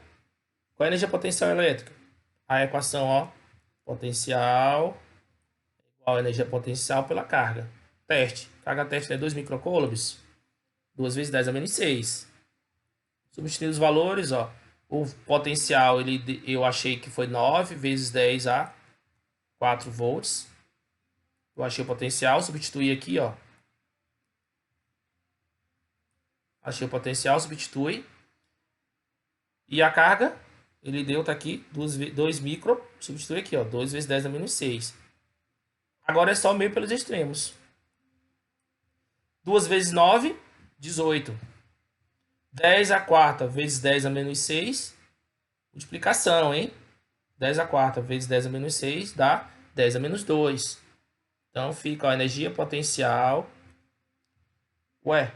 Qual é a energia potencial elétrica? A equação, ó. Potencial igual a energia potencial pela carga. Teste. Carga teste é 2 microcoulombs. 2 vezes 10 a menos 6. Substituindo os valores, ó. O potencial, eu achei que foi 9 vezes 10 a 4 volts. Eu achei o potencial, substituí aqui, ó. Achei o potencial, substitui. E a carga, ele deu, tá aqui, 2 micro, substitui aqui, ó. 2 vezes 10 a menos 6. Agora é só meio pelos extremos. 2 vezes 9, 18. 10 a quarta vezes 10 a menos 6. Multiplicação, hein? 10 a quarta vezes 10 a menos 6 dá 10 a menos 2. Então fica a energia potencial. Ué.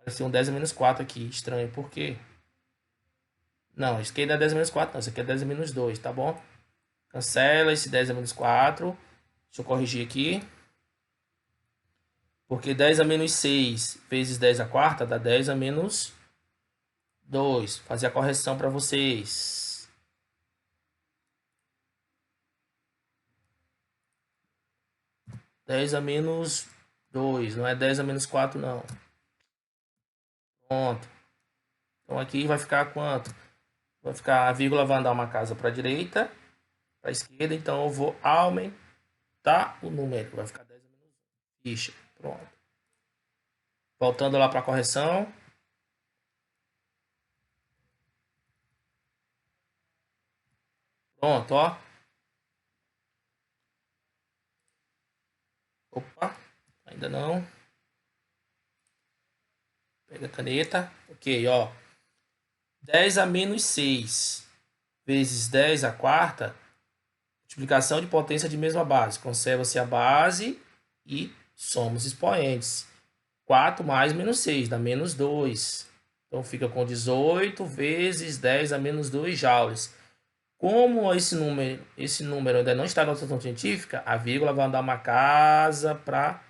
Vai ser um 10 a menos 4 aqui. Estranho, por quê? Não, isso aqui não é 10 a menos 4, não. Isso aqui é 10 a menos 2, tá bom? Cancela esse 10 a menos 4. Deixa eu corrigir aqui. Porque 10 a menos 6 vezes 10 a quarta dá 10 a menos 2. Fazer a correção para vocês. Dez a menos 2. Não é 10 a menos 4, não. Pronto. Então aqui vai ficar quanto? Vai ficar a vírgula, vai andar uma casa para a direita, para a esquerda. Então eu vou aumentar o número. Vai ficar 10 a menos 1. Ficha. Pronto. Voltando lá para a correção. Pronto, ó. Opa, ainda não. Pega a caneta. Ok, ó. 10 a menos 6 vezes 10 a quarta. Multiplicação de potência de mesma base. Conserva-se a base e somos expoentes. 4 mais menos 6 dá menos 2. Então fica com 18 vezes 10 a menos 2 joules. Como esse número ainda não está na notação científica, a vírgula vai andar uma casa para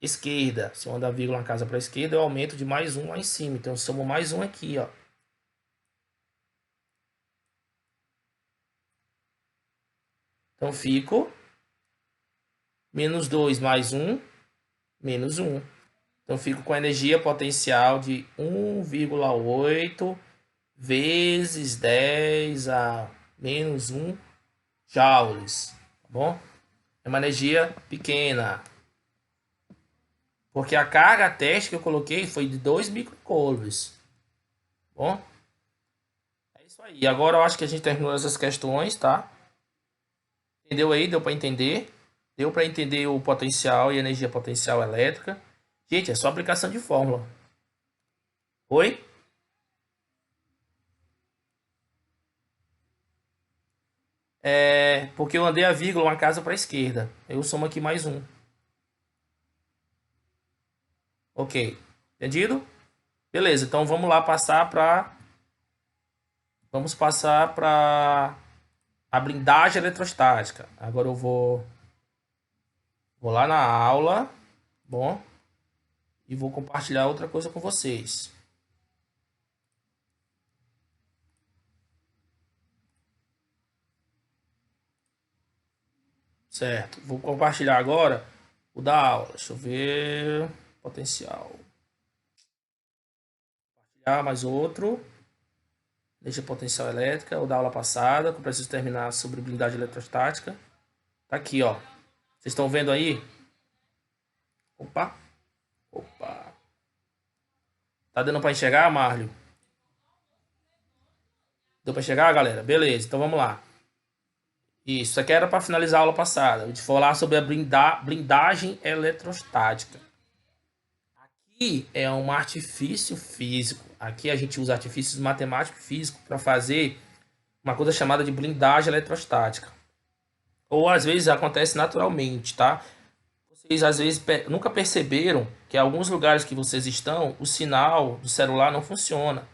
esquerda. Se eu andar a vírgula uma casa para a esquerda, eu aumento de mais um lá em cima. Então eu somo mais um aqui, ó. Então fico menos 2 mais 1, menos 1. Então fico com a energia potencial de 1,8 vezes 10 a menos 1 joules, tá bom? É uma energia pequena. Porque a carga teste que eu coloquei foi de 2 microcoulombs. Bom? É isso aí. Agora eu acho que a gente terminou essas questões, tá? Entendeu aí? Deu para entender? Deu para entender o potencial e energia potencial elétrica? Gente, é só aplicação de fórmula. Oi? É porque eu andei a vírgula uma casa para a esquerda. Eu somo aqui mais um. Ok. Entendido? Beleza, então vamos lá passar para... Vamos passar para a blindagem eletrostática. Agora eu vou lá na aula, bom? E vou compartilhar outra coisa com vocês. Certo. Vou compartilhar agora o da aula. Deixa eu ver. Potencial. Compartilhar mais outro. Deixa potencial elétrica. O da aula passada, que eu preciso terminar sobre blindagem eletrostática. Tá aqui, ó. Vocês estão vendo aí? Opa. Opa. Tá dando para enxergar, Marlio? Deu para enxergar, galera? Beleza, então vamos lá. Isso aqui era para finalizar a aula passada. A gente falar sobre a blindagem eletrostática. Aqui é um artifício físico. Aqui a gente usa artifícios matemáticos e físicos para fazer uma coisa chamada de blindagem eletrostática. Ou às vezes acontece naturalmente, tá? Vocês às vezes nunca perceberam que em alguns lugares que vocês estão, o sinal do celular não funciona.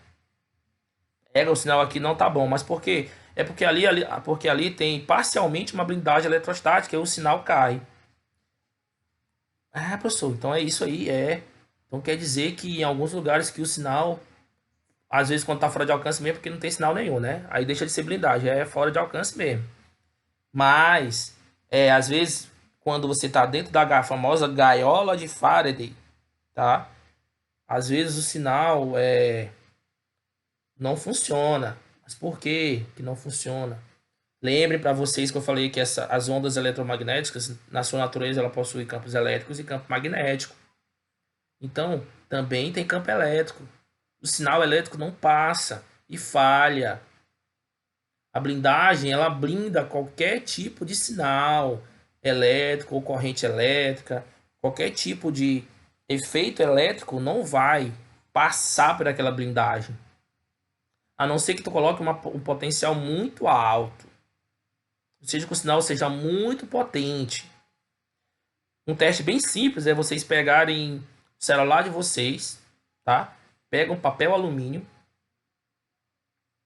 O sinal aqui não tá bom, mas por quê? É porque ali tem parcialmente uma blindagem eletrostática e o sinal cai. Ah, professor, então é isso aí, é. Então quer dizer que em alguns lugares que o sinal, às vezes quando tá fora de alcance mesmo, porque não tem sinal nenhum, né? Aí deixa de ser blindagem, é fora de alcance mesmo. Mas, às vezes, quando você tá dentro da famosa gaiola de Faraday, tá? Às vezes o sinal não funciona. Mas por que não funciona? Lembrem para vocês que eu falei que as ondas eletromagnéticas, na sua natureza, ela possui campos elétricos e campo magnético. Então, também tem campo elétrico. O sinal elétrico não passa e falha. A blindagem, ela blinda qualquer tipo de sinal elétrico ou corrente elétrica, qualquer tipo de efeito elétrico não vai passar por aquela blindagem. A não ser que tu coloque um potencial muito alto. Ou seja, que o sinal seja muito potente. Um teste bem simples é vocês pegarem o celular de vocês, tá? Pega um papel alumínio,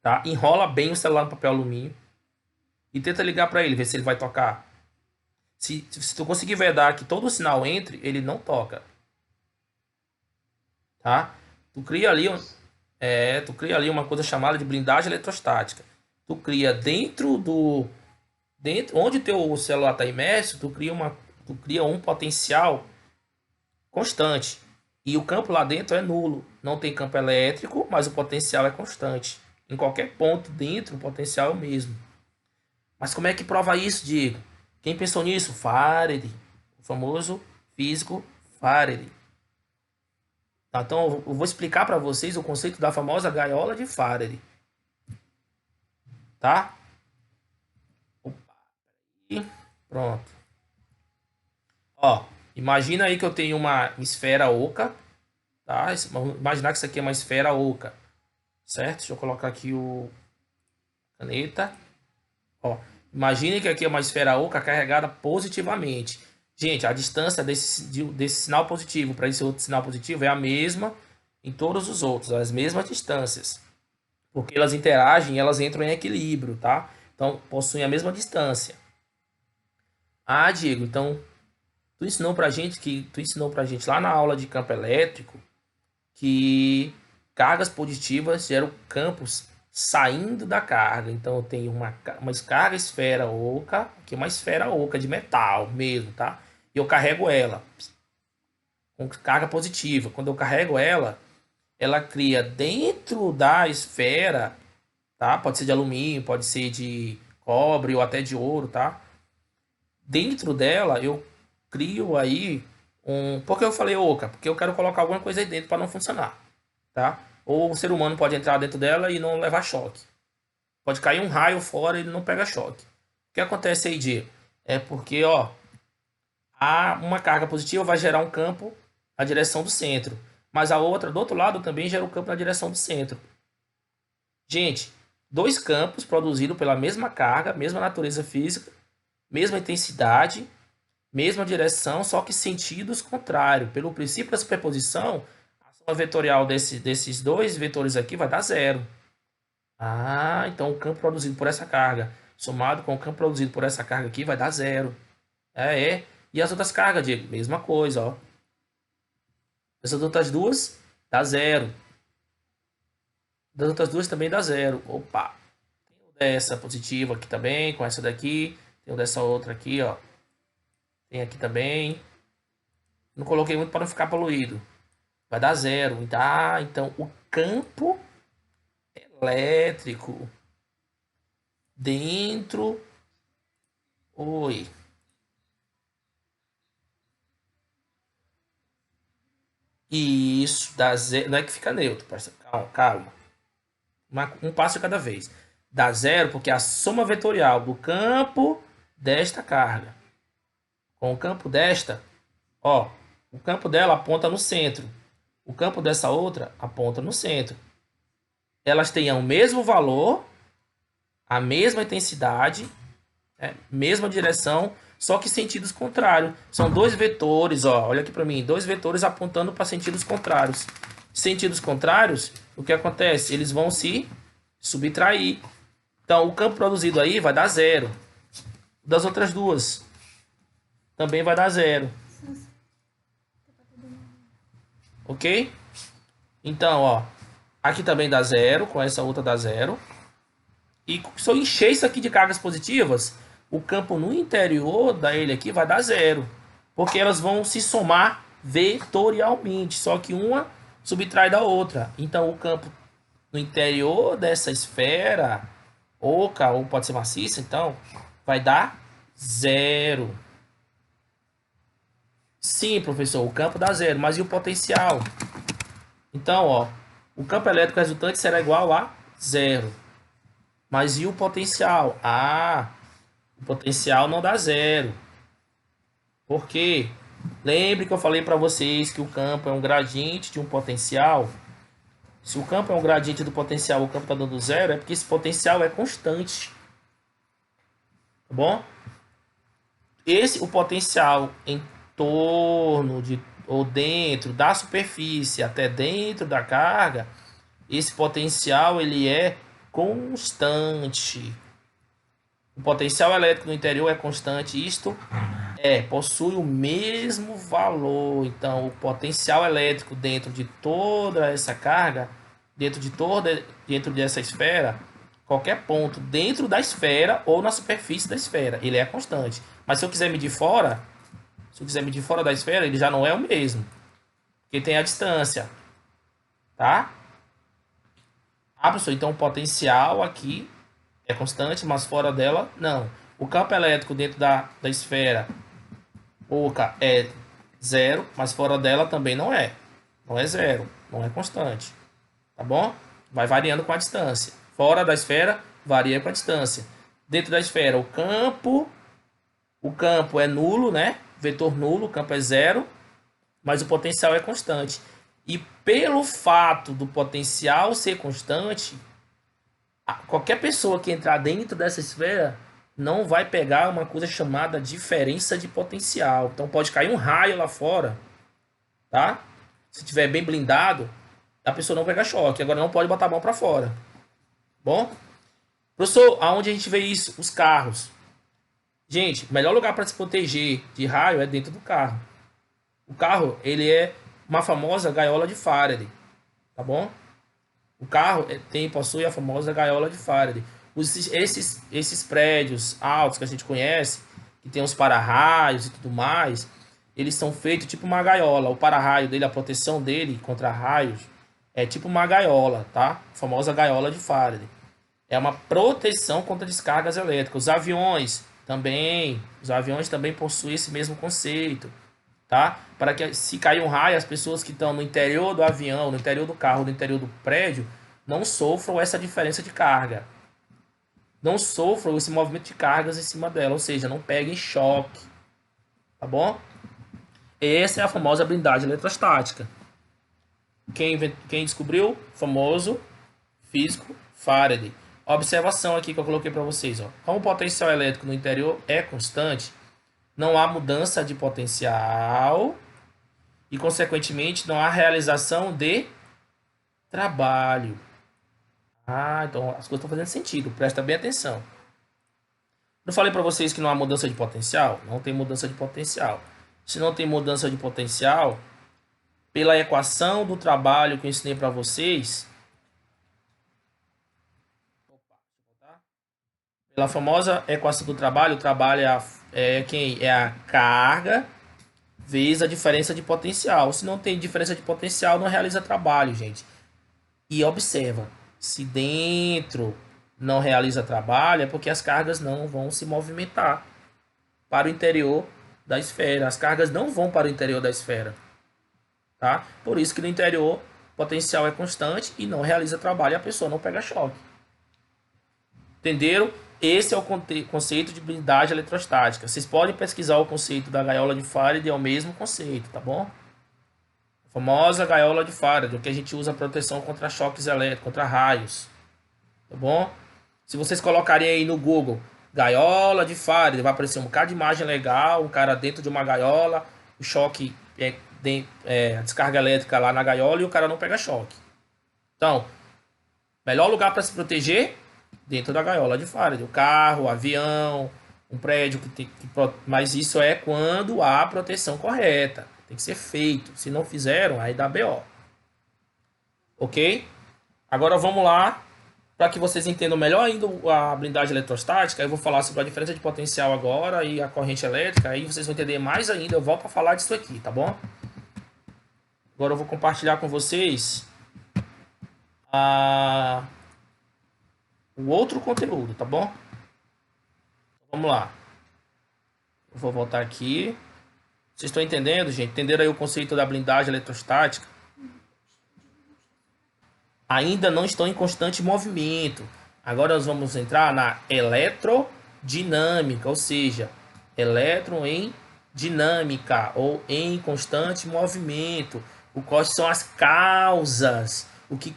tá? Enrola bem o celular no papel alumínio e tenta ligar para ele, ver se ele vai tocar. Se tu conseguir vedar que todo o sinal entre, ele não toca, tá? Tu cria ali, tu cria ali uma coisa chamada de blindagem eletrostática. Tu cria dentro onde teu celular está imerso, tu cria um potencial constante. E o campo lá dentro é nulo. Não tem campo elétrico, mas o potencial é constante. Em qualquer ponto dentro, o potencial é o mesmo. Mas como é que prova isso, Diego? Quem pensou nisso? Faraday. O famoso físico Faraday. Tá, então eu vou explicar para vocês o conceito da famosa gaiola de Faraday. Tá? E pronto. Ó, imagina aí que eu tenho uma esfera oca, tá? Vamos imaginar que isso aqui é uma esfera oca, certo? Deixa eu colocar aqui o caneta. Ó, imagine que aqui é uma esfera oca carregada positivamente. Gente, a distância desse sinal positivo para esse outro sinal positivo é a mesma em todos os outros, as mesmas distâncias. Porque elas interagem, elas entram em equilíbrio, tá? Então, possuem a mesma distância. Ah, Diego, então tu ensinou pra gente lá na aula de campo elétrico que cargas positivas geram campos saindo da carga. Então eu tenho uma carga esfera oca, que é uma esfera oca de metal mesmo, tá? E eu carrego ela com carga positiva. Quando eu carrego ela, ela cria dentro da esfera, tá? Pode ser de alumínio, pode ser de cobre ou até de ouro, tá? Dentro dela eu crio aí por que eu falei oca? Porque eu quero colocar alguma coisa aí dentro para não funcionar, tá? Ou o ser humano pode entrar dentro dela e não levar choque. Pode cair um raio fora e ele não pega choque. O que acontece aí, Diego? É porque, ó, uma carga positiva vai gerar um campo na direção do centro, mas a outra do outro lado também gera um campo na direção do centro. Gente, dois campos produzidos pela mesma carga, mesma natureza física, mesma intensidade, mesma direção, só que sentidos contrários. Pelo princípio da superposição, a soma vetorial desses dois vetores aqui vai dar zero. Ah, então o campo produzido por essa carga, somado com o campo produzido por essa carga aqui, vai dar zero. É. E as outras cargas, Diego? Mesma coisa, ó. Essas outras duas, dá zero. Das outras duas também dá zero. Opa. Tem essa positiva aqui também, com essa daqui. Tem dessa outra aqui, ó. Tem aqui também. Não coloquei muito para não ficar poluído. Vai dar zero. Tá? Então, o campo elétrico dentro... Oi. Isso, dá zero. Não é que fica neutro, parceiro. Calma. Um passo de cada vez. Dá zero porque a soma vetorial do campo desta carga com o campo desta, ó, o campo dela aponta no centro. O campo dessa outra aponta no centro. Elas têm o mesmo valor, a mesma intensidade, mesma direção, só que sentidos contrários. São dois vetores, ó, olha aqui para mim, dois vetores apontando para sentidos contrários. Sentidos contrários, o que acontece? Eles vão se subtrair. Então, o campo produzido aí vai dar zero. Das outras duas também vai dar zero. Ok? Então, ó, aqui também dá zero, com essa outra dá zero. E se eu encher isso aqui de cargas positivas, o campo no interior da ele aqui vai dar zero. Porque elas vão se somar vetorialmente, só que uma subtrai da outra. Então, o campo no interior dessa esfera oca, ou pode ser maciça, então, vai dar zero. Sim, professor, o campo dá zero, mas e o potencial? Então, ó, o campo elétrico resultante será igual a zero. Mas e o potencial? Ah, o potencial não dá zero. Por quê? Lembre que eu falei para vocês que o campo é um gradiente de um potencial. Se o campo é um gradiente do potencial, o campo está dando zero, é porque esse potencial é constante. Tá bom? O potencial em torno ou dentro da superfície até dentro da carga, esse potencial ele é constante. O potencial elétrico no interior é constante, isto possui o mesmo valor. Então, o potencial elétrico dentro de toda essa carga, dentro dessa esfera, qualquer ponto dentro da esfera ou na superfície da esfera, ele é constante. Mas se eu quiser medir fora, da esfera, ele já não é o mesmo, porque tem a distância, tá? Professor, então o potencial aqui é constante, mas fora dela, não. O campo elétrico dentro da esfera oca é zero, mas fora dela também não é. Não é zero, não é constante. Tá bom? Vai variando com a distância. Fora da esfera, varia com a distância. Dentro da esfera, o campo é nulo, né? Vetor nulo, o campo é zero, mas o potencial é constante. E pelo fato do potencial ser constante, qualquer pessoa que entrar dentro dessa esfera não vai pegar uma coisa chamada diferença de potencial. Então pode cair um raio lá fora, tá? Se tiver bem blindado, a pessoa não pega choque. Agora não pode botar a mão para fora. Bom? Professor, aonde a gente vê isso? Os carros. Gente, o melhor lugar para se proteger de raio é dentro do carro. O carro, ele é uma famosa gaiola de Faraday, tá bom? O carro possui a famosa gaiola de Faraday. Esses prédios altos que a gente conhece, que tem os para-raios e tudo mais, eles são feitos tipo uma gaiola. O para-raio dele, a proteção dele contra raios, é tipo uma gaiola, tá? A famosa gaiola de Faraday. É uma proteção contra descargas elétricas. Os aviões também possuem esse mesmo conceito, tá? Para que se cair um raio, as pessoas que estão no interior do avião, no interior do carro, no interior do prédio, não sofram essa diferença de carga. Não sofram esse movimento de cargas em cima dela, ou seja, não peguem choque, tá bom? Essa é a famosa blindagem eletrostática. Quem descobriu? O famoso físico Faraday. Observação aqui que eu coloquei para vocês, ó. Como o potencial elétrico no interior é constante, não há mudança de potencial e, consequentemente, não há realização de trabalho. Então as coisas estão fazendo sentido. Presta bem atenção. Eu falei para vocês que não há mudança de potencial? Não tem mudança de potencial. Se não tem mudança de potencial, pela equação do trabalho que eu ensinei para vocês, pela famosa equação do trabalho, o trabalho é a carga vezes a diferença de potencial. Se não tem diferença de potencial, não realiza trabalho, gente. E observa, se dentro não realiza trabalho, é porque as cargas não vão se movimentar para o interior da esfera. As cargas não vão para o interior da esfera, tá? Por isso que no interior o potencial é constante e não realiza trabalho e a pessoa não pega choque. Entenderam? Esse é o conceito de blindagem eletrostática. Vocês podem pesquisar o conceito da gaiola de Faraday, é o mesmo conceito, tá bom? A famosa gaiola de Faraday, que a gente usa proteção contra choques elétricos, contra raios, tá bom? Se vocês colocarem aí no Google gaiola de Faraday, vai aparecer um bocado de imagem legal, um cara dentro de uma gaiola, o choque a descarga elétrica lá na gaiola e o cara não pega choque. Então, melhor lugar para se proteger dentro da gaiola de Faraday. O carro, o avião, um prédio mas isso é quando há a proteção correta. Tem que ser feito. Se não fizeram, aí dá BO. Ok? Agora vamos lá. Para que vocês entendam melhor ainda a blindagem eletrostática, eu vou falar sobre a diferença de potencial agora e a corrente elétrica. Aí vocês vão entender mais ainda. Eu volto a falar disso aqui, tá bom? Agora eu vou compartilhar com vocês o outro conteúdo, tá bom? Vamos lá. Eu vou voltar aqui. Vocês estão entendendo, gente? Entenderam aí o conceito da blindagem eletrostática? Ainda não estão em constante movimento. Agora nós vamos entrar na eletrodinâmica, ou seja, elétron em dinâmica ou em constante movimento. Quais são as causas? O que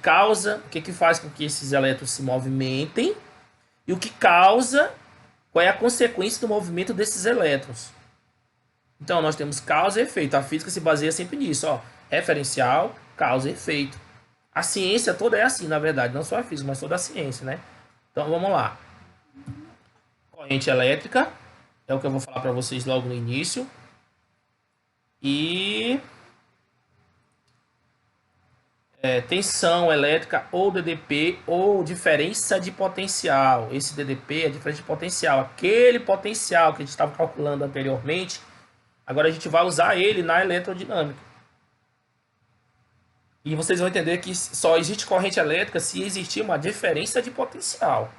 faz com que esses elétrons se movimentem e qual é a consequência do movimento desses elétrons. Então, nós temos causa e efeito. A física se baseia sempre nisso, ó. Referencial, causa e efeito. A ciência toda é assim, na verdade. Não só a física, mas toda a ciência, né? Então, vamos lá. Corrente elétrica é o que eu vou falar para vocês logo no início. E tensão elétrica ou DDP ou diferença de potencial. Esse DDP é diferença de potencial. Aquele potencial que a gente estava calculando anteriormente, agora a gente vai usar ele na eletrodinâmica. E vocês vão entender que só existe corrente elétrica se existir uma diferença de potencial.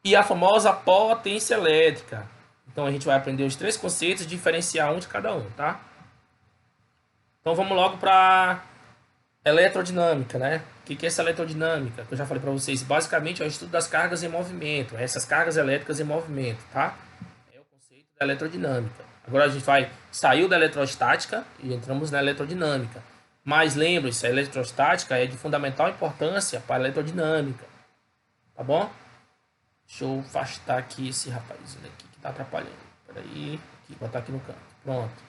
E a famosa potência elétrica. Então a gente vai aprender os três conceitos e diferenciar um de cada um, tá? Então vamos logo para eletrodinâmica, né? O que é essa eletrodinâmica? Que eu já falei para vocês. Basicamente é o estudo das cargas em movimento. Essas cargas elétricas em movimento, tá? É o conceito da eletrodinâmica. Agora a gente vai sair da eletrostática e entramos na eletrodinâmica. Mas lembre-se, a eletrostática é de fundamental importância para a eletrodinâmica. Tá bom? Deixa eu afastar aqui esse rapazinho aqui que tá atrapalhando. Peraí, aqui, botar aqui no canto. Pronto.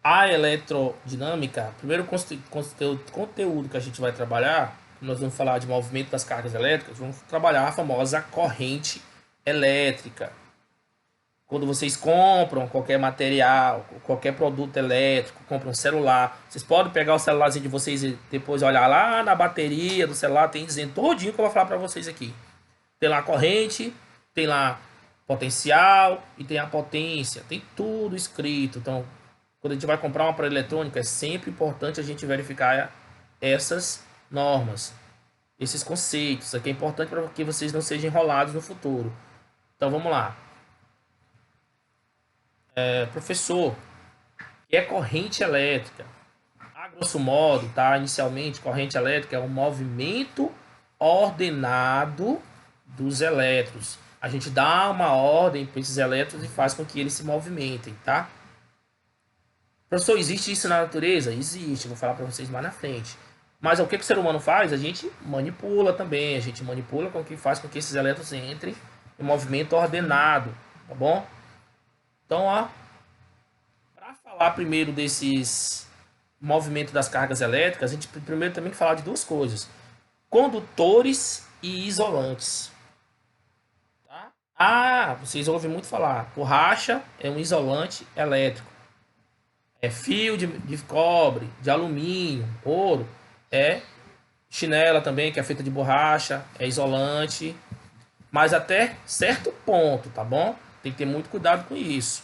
A eletrodinâmica, primeiro conteúdo que a gente vai trabalhar, nós vamos falar de movimento das cargas elétricas, vamos trabalhar a famosa corrente elétrica. Quando vocês compram qualquer material, qualquer produto elétrico, compram um celular, vocês podem pegar o celularzinho de vocês e depois olhar lá na bateria do celular, tem dizendo todinho que eu vou falar para vocês aqui. Tem lá a corrente, tem lá potencial e tem a potência, tem tudo escrito. Então, quando a gente vai comprar uma aparelho eletrônico, é sempre importante a gente verificar essas normas, esses conceitos. Isso aqui é importante para que vocês não sejam enrolados no futuro. Então, vamos lá. Professor, o que é corrente elétrica? A grosso modo, tá? Inicialmente, corrente elétrica é um movimento ordenado dos elétrons. A gente dá uma ordem para esses elétrons e faz com que eles se movimentem, tá? Professor, existe isso na natureza? Existe, vou falar para vocês mais na frente. Mas o que o ser humano faz? A gente manipula também, a gente manipula com que faz com que esses elétrons entrem em movimento ordenado, tá bom? Então, ó, para falar primeiro desses movimentos das cargas elétricas, a gente primeiro também tem que falar de duas coisas: condutores e isolantes. Tá? Ah, vocês ouvem muito falar. Borracha é um isolante elétrico. Fio de cobre, de alumínio, ouro. Chinela também, que é feita de borracha, é isolante. Mas até certo ponto, tá bom? Tem que ter muito cuidado com isso.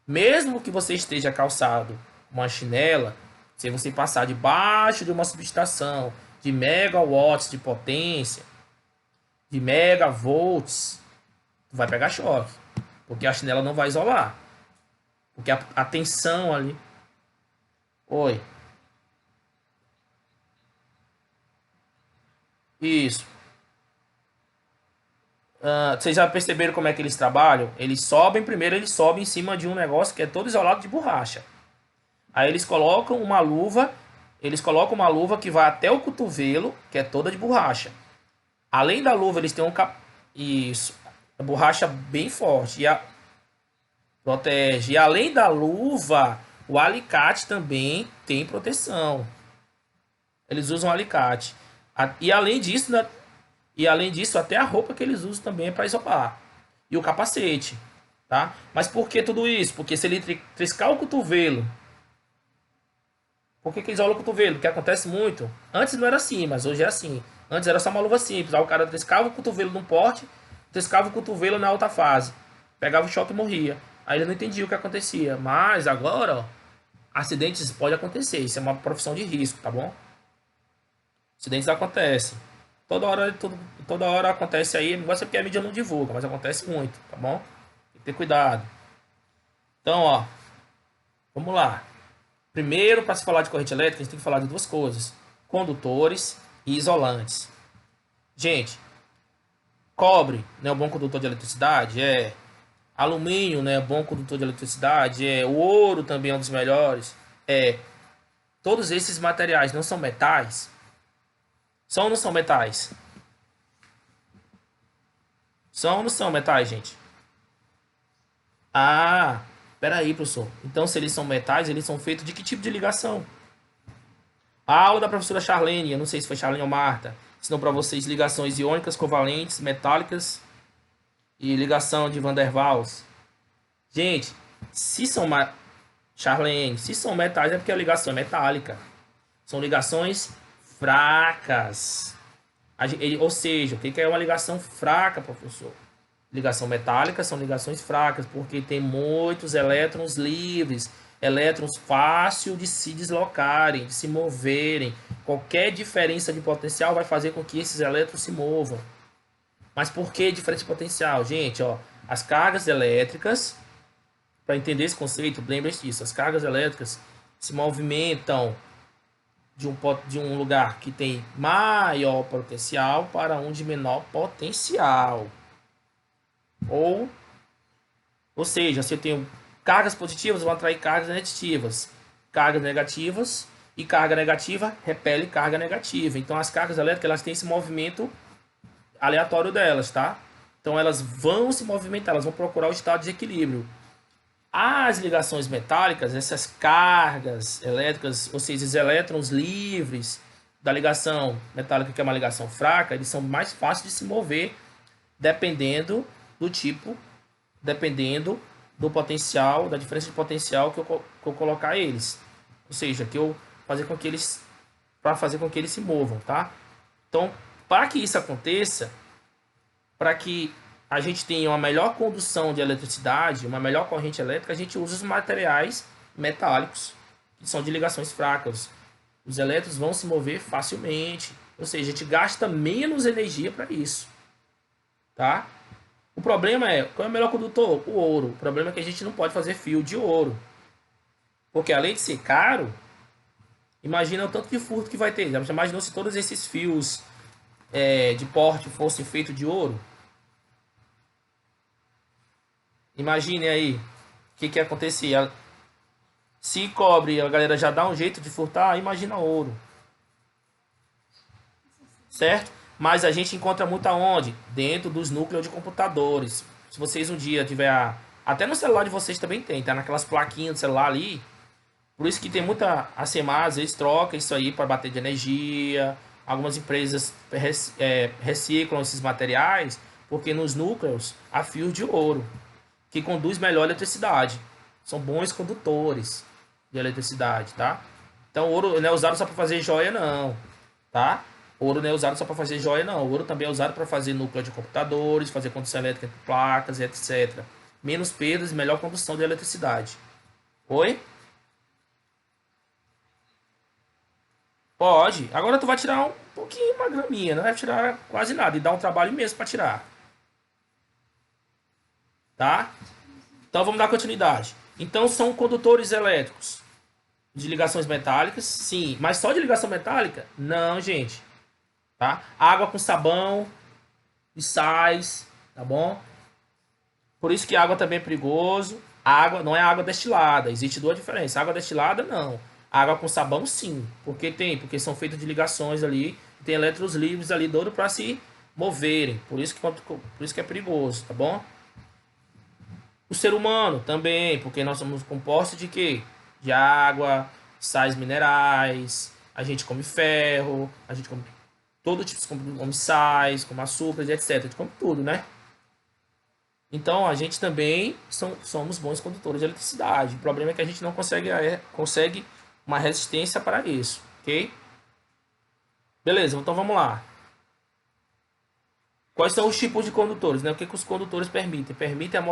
Mesmo que você esteja calçado uma chinela, se você passar debaixo de uma subestação de megawatts de potência, de megavolts, vai pegar choque. Porque a chinela não vai isolar. Porque a tensão ali... Oi. Isso. Vocês já perceberam como é que eles trabalham? Eles sobem primeiro, eles sobem em cima de um negócio que é todo isolado de borracha. Aí eles colocam uma luva, que vai até o cotovelo, que é toda de borracha. Além da luva, eles têm isso, a borracha bem forte protege. E além da luva, o alicate também tem proteção. Eles usam alicate. E além disso, né, até a roupa que eles usam também é para isolar. E o capacete, tá? Mas por que tudo isso? Porque se ele triscar o cotovelo... Por que isola o cotovelo? Porque acontece muito. Antes não era assim, mas hoje é assim. Antes era só uma luva simples. Aí o cara triscava o cotovelo num porte, triscava o cotovelo na outra fase. Pegava o choque e morria. Aí ele não entendia o que acontecia. Mas agora, ó, acidentes podem acontecer. Isso é uma profissão de risco, tá bom? Acidentes acontecem. Toda hora acontece aí. Não é porque a mídia não divulga, mas acontece muito, tá bom? Tem que ter cuidado. Então, ó, vamos lá. Primeiro, para se falar de corrente elétrica, a gente tem que falar de duas coisas: condutores e isolantes. Gente, cobre não é um bom condutor de eletricidade? É. Alumínio não é bom condutor de eletricidade? É. O ouro também é um dos melhores? É. Todos esses materiais não são metais? São ou não são metais? São ou não são metais, gente? Ah, peraí, professor. Então, se eles são metais, eles são feitos de que tipo de ligação? A aula da professora Charlene, eu não sei se foi Charlene ou Marta, ensinou para vocês ligações iônicas, covalentes, metálicas e ligação de Van der Waals. Gente, se são Charlene, se são metais é porque a ligação é metálica. São ligações fracas. Ou seja, o que é uma ligação fraca, professor? Ligação metálica são ligações fracas, porque tem muitos elétrons livres, elétrons fácil de se deslocarem, de se moverem. Qualquer diferença de potencial vai fazer com que esses elétrons se movam. Mas por que diferença de potencial? Gente, ó, as cargas elétricas, para entender esse conceito, lembre-se disso, as cargas elétricas se movimentam de um lugar que tem maior potencial para um de menor potencial. Ou seja, se eu tenho cargas positivas, vão atrair cargas negativas. Cargas negativas e carga negativa repele carga negativa. Então as cargas elétricas elas têm esse movimento aleatório delas, tá? Então elas vão se movimentar, elas vão procurar o estado de equilíbrio. As ligações metálicas, essas cargas elétricas, ou seja, os elétrons livres da ligação metálica, que é uma ligação fraca, eles são mais fáceis de se mover dependendo do tipo, dependendo do potencial, da diferença de potencial que eu colocar eles. Ou seja, que eu fazer com que eles para fazer com que eles se movam, tá? Então, para que isso aconteça, para que a gente tenha uma melhor condução de eletricidade, uma melhor corrente elétrica, a gente usa os materiais metálicos, que são de ligações fracas. Os elétrons vão se mover facilmente, ou seja, a gente gasta menos energia para isso, tá? O problema é, qual é o melhor condutor? O ouro. O problema é que a gente não pode fazer fio de ouro, porque além de ser caro, imagina o tanto de furto que vai ter. Já imaginou se todos esses fios de porte fossem feitos de ouro? Imagine aí o que acontecia. Se cobre, a galera já dá um jeito de furtar, imagina ouro. Certo? Mas a gente encontra muito aonde? Dentro dos núcleos de computadores. Se vocês um dia tiver... Até no celular de vocês também tem, tá? Naquelas plaquinhas do celular ali. Por isso que tem muita... A CMA às vezes troca isso aí para bater de energia. Algumas empresas reciclam esses materiais, porque nos núcleos há fios de ouro, que conduz melhor a eletricidade. São bons condutores de eletricidade, tá? Então, ouro não é usado só para fazer joia, não, tá? Ouro não é usado só para fazer joia, não. Ouro também é usado para fazer núcleo de computadores, fazer condução elétrica entre placas, etc. Menos perdas e melhor condução de eletricidade. Oi? Pode. Agora tu vai tirar um pouquinho, uma graminha, não vai tirar quase nada e dá um trabalho mesmo para tirar, tá? Então vamos dar continuidade. Então são condutores elétricos de ligações metálicas, sim, mas só de ligação metálica? Não, gente. Tá? Água com sabão e sais, tá bom? Por isso que água também é perigoso. Água não é água destilada, existe duas diferenças. Água destilada não. Água com sabão sim, porque são feitas de ligações ali, tem elétrons livres ali duro para se moverem. Por isso que é perigoso, tá bom? O ser humano também, porque nós somos compostos de quê? De água, sais minerais, a gente come ferro, a gente come todo tipo de come sais, come açúcares, etc. A gente come tudo, né? Então a gente também somos bons condutores de eletricidade. O problema é que a gente não consegue uma resistência para isso, ok? Beleza, então vamos lá. Quais são os tipos de condutores? Né? O que os condutores permitem? Permitem a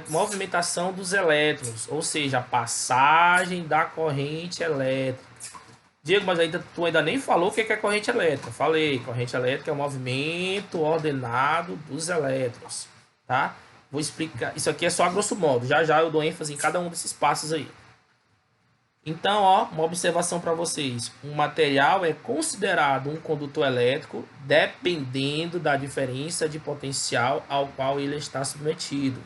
movimentação dos elétrons, ou seja, a passagem da corrente elétrica. Diego, mas tu ainda nem falou o que é corrente elétrica. Falei, corrente elétrica é o movimento ordenado dos elétrons, tá? Vou explicar. Isso aqui é só a grosso modo. Já já eu dou ênfase em cada um desses passos aí. Então, ó, uma observação para vocês. Um material é considerado um condutor elétrico dependendo da diferença de potencial ao qual ele está submetido.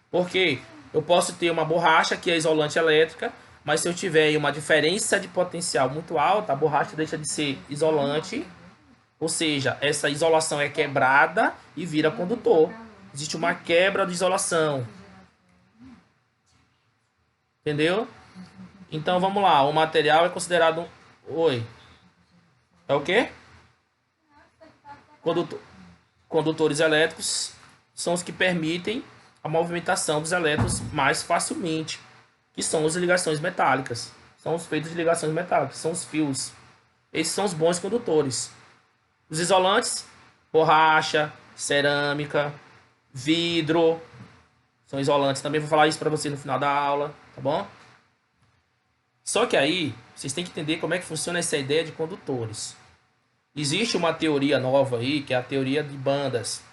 Por quê? Eu posso ter uma borracha que é isolante elétrica, mas se eu tiver uma diferença de potencial muito alta, a borracha deixa de ser isolante, ou seja, essa isolação é quebrada e vira condutor. Existe uma quebra de isolação. Entendeu? Então vamos lá. O material é considerado Oi. É o quê? Condutor... Condutores elétricos são os que permitem a movimentação dos elétrons mais facilmente, que são as ligações metálicas. São os feitos de ligações metálicas, são os fios. Esses são os bons condutores. Os isolantes, borracha, cerâmica, vidro, são isolantes. Também vou falar isso para você no final da aula, tá bom? Só que aí, vocês têm que entender como é que funciona essa ideia de condutores. Existe uma teoria nova aí, que é a teoria de bandas.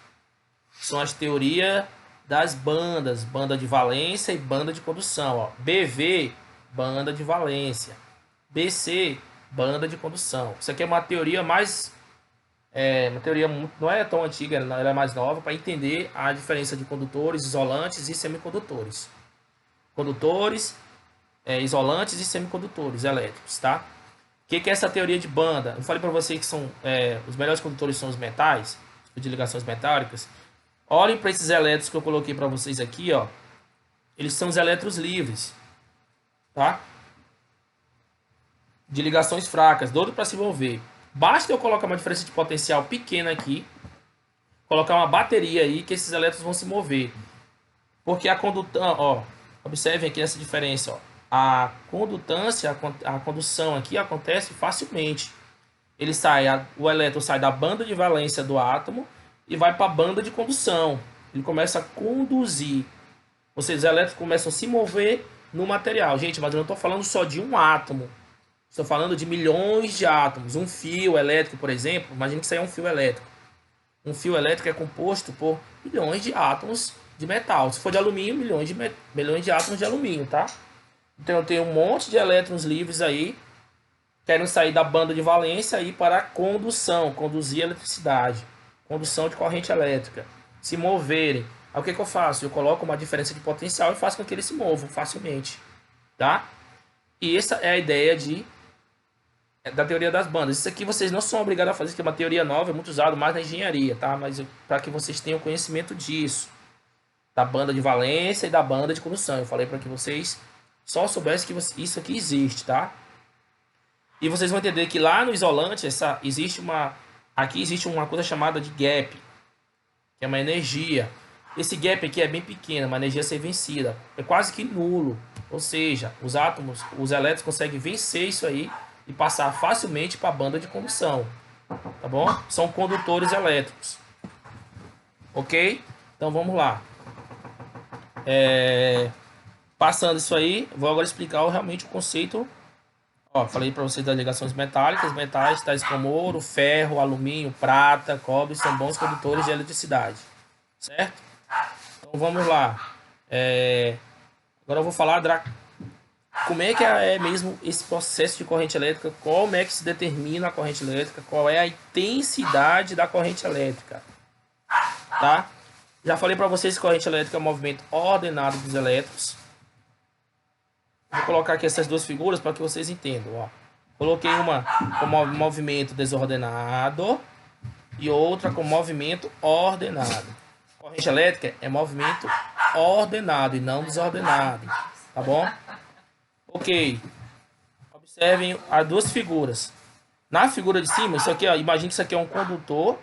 São as teorias das bandas, banda de valência e banda de condução. Ó. BV, banda de valência. BC, banda de condução. Isso aqui é uma teoria mais... uma teoria não é tão antiga, ela é mais nova, para entender a diferença de condutores, isolantes e semicondutores. Condutores, isolantes e semicondutores elétricos, tá? O que é essa teoria de banda? Eu falei para vocês que são os melhores condutores são os metais, de ligações metálicas. Olhem para esses elétrons que eu coloquei para vocês aqui, ó. Eles são os elétrons livres, tá? De ligações fracas, doido para se envolver. Basta eu colocar uma diferença de potencial pequena aqui, colocar uma bateria aí que esses elétrons vão se mover. Porque a condutância, ó, observem aqui essa diferença, ó. A condutância, a condução aqui acontece facilmente. O elétron sai da banda de valência do átomo e vai para a banda de condução. Ele começa a conduzir. Ou seja, os elétrons começam a se mover no material. Gente, mas eu não estou falando só de um átomo. Estou falando de milhões de átomos. Um fio elétrico, por exemplo, imagine que isso aí é um fio elétrico. Um fio elétrico é composto por milhões de átomos de metal. Se for de alumínio, milhões de átomos de alumínio, tá? Então eu tenho um monte de elétrons livres aí, querem sair da banda de valência aí para a condução, conduzir a eletricidade, condução de corrente elétrica, se moverem. Aí o que eu faço? Eu coloco uma diferença de potencial e faço com que eles se movam facilmente, tá? E essa é a ideia da teoria das bandas. Isso aqui vocês não são obrigados a fazer, isso aqui é uma teoria nova, é muito usado mais na engenharia, tá? Mas para que vocês tenham conhecimento disso, da banda de valência e da banda de condução. Eu falei para que vocês só soubessem que isso aqui existe, tá? E vocês vão entender que lá no isolante aqui existe uma coisa chamada de gap, que é uma energia. Esse gap aqui é bem pequeno, uma energia a ser vencida, é quase que nulo. Ou seja, os elétrons conseguem vencer isso aí e passar facilmente para a banda de condução, tá bom? São condutores elétricos, ok? Então vamos lá. Passando isso aí, vou agora explicar realmente o conceito. Ó, falei para vocês das ligações metálicas. Metais tais como ouro, ferro, alumínio, prata, cobre são bons condutores de eletricidade, certo? Então vamos lá. Agora eu vou falar como é que é mesmo esse processo de corrente elétrica, como é que se determina a corrente elétrica, qual é a intensidade da corrente elétrica, tá? Já falei para vocês que corrente elétrica é um movimento ordenado dos elétrons. Vou colocar aqui essas duas figuras para que vocês entendam. Ó. Coloquei uma com movimento desordenado e outra com movimento ordenado. Corrente elétrica é movimento ordenado e não desordenado. Tá bom? Ok. Observem as duas figuras. Na figura de cima, isso aqui, ó, imagine que isso aqui é um condutor,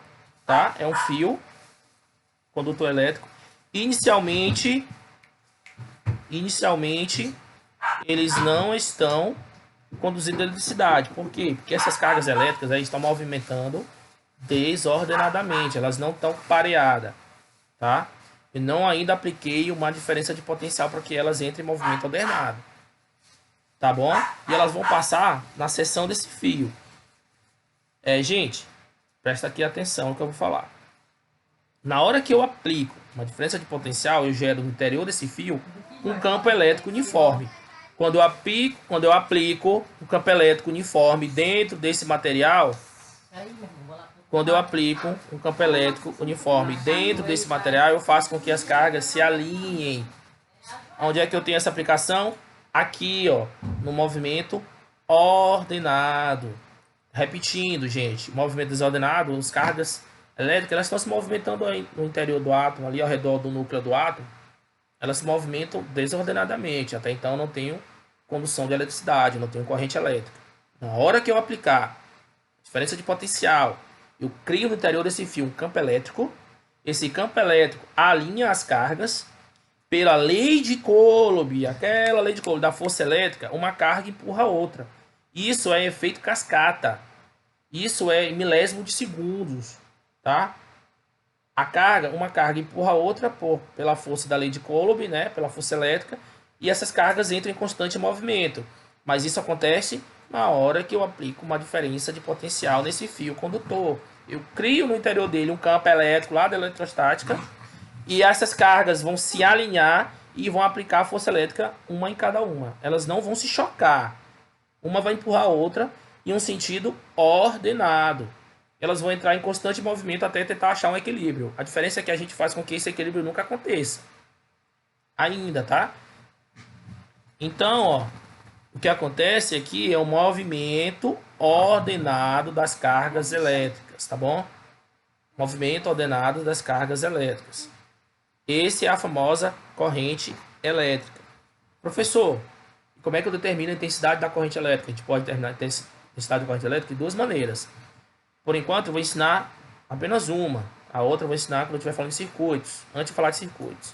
tá? É um fio, condutor elétrico. Inicialmente, eles não estão conduzindo eletricidade. Por quê? Porque essas cargas elétricas aí estão movimentando desordenadamente. Elas não estão pareadas, tá? Eu não ainda apliquei uma diferença de potencial para que elas entrem em movimento ordenado. Tá bom? E elas vão passar na seção desse fio. Gente, presta aqui atenção no que eu vou falar. Na hora que eu aplico uma diferença de potencial, eu gero no interior desse fio um campo elétrico uniforme. Quando eu aplico um campo elétrico uniforme dentro desse material, eu faço com que as cargas se alinhem. Onde é que eu tenho essa aplicação? Aqui, ó, no movimento ordenado. Repetindo, gente, movimento desordenado, as cargas elétricas elas estão se movimentando aí no interior do átomo, ali ao redor do núcleo do átomo, elas se movimentam desordenadamente. Até então eu não tenho condução de eletricidade, não tenho corrente elétrica. Na hora que eu aplicar diferença de potencial, eu crio no interior desse fio um campo elétrico. Esse campo elétrico alinha as cargas pela lei de Coulomb, aquela lei de Coulomb da força elétrica, uma carga empurra a outra. Isso é efeito cascata. Isso é milésimo de segundos, tá? Uma carga empurra a outra pela força da lei de Coulomb, né? Pela força elétrica, e essas cargas entram em constante movimento. Mas isso acontece na hora que eu aplico uma diferença de potencial nesse fio condutor. Eu crio no interior dele um campo elétrico lá da eletrostática, e essas cargas vão se alinhar e vão aplicar a força elétrica uma em cada uma. Elas não vão se chocar. Uma vai empurrar a outra em um sentido ordenado. Elas vão entrar em constante movimento até tentar achar um equilíbrio. A diferença é que a gente faz com que esse equilíbrio nunca aconteça. Ainda, tá? Então, ó, o que acontece aqui é o movimento ordenado das cargas elétricas, tá bom? Movimento ordenado das cargas elétricas. Esse é a famosa corrente elétrica. Professor, como é que eu determino a intensidade da corrente elétrica? A gente pode determinar a intensidade da corrente elétrica de duas maneiras. Por enquanto, eu vou ensinar apenas uma. A outra eu vou ensinar quando eu estiver falando de circuitos. Antes de falar de circuitos.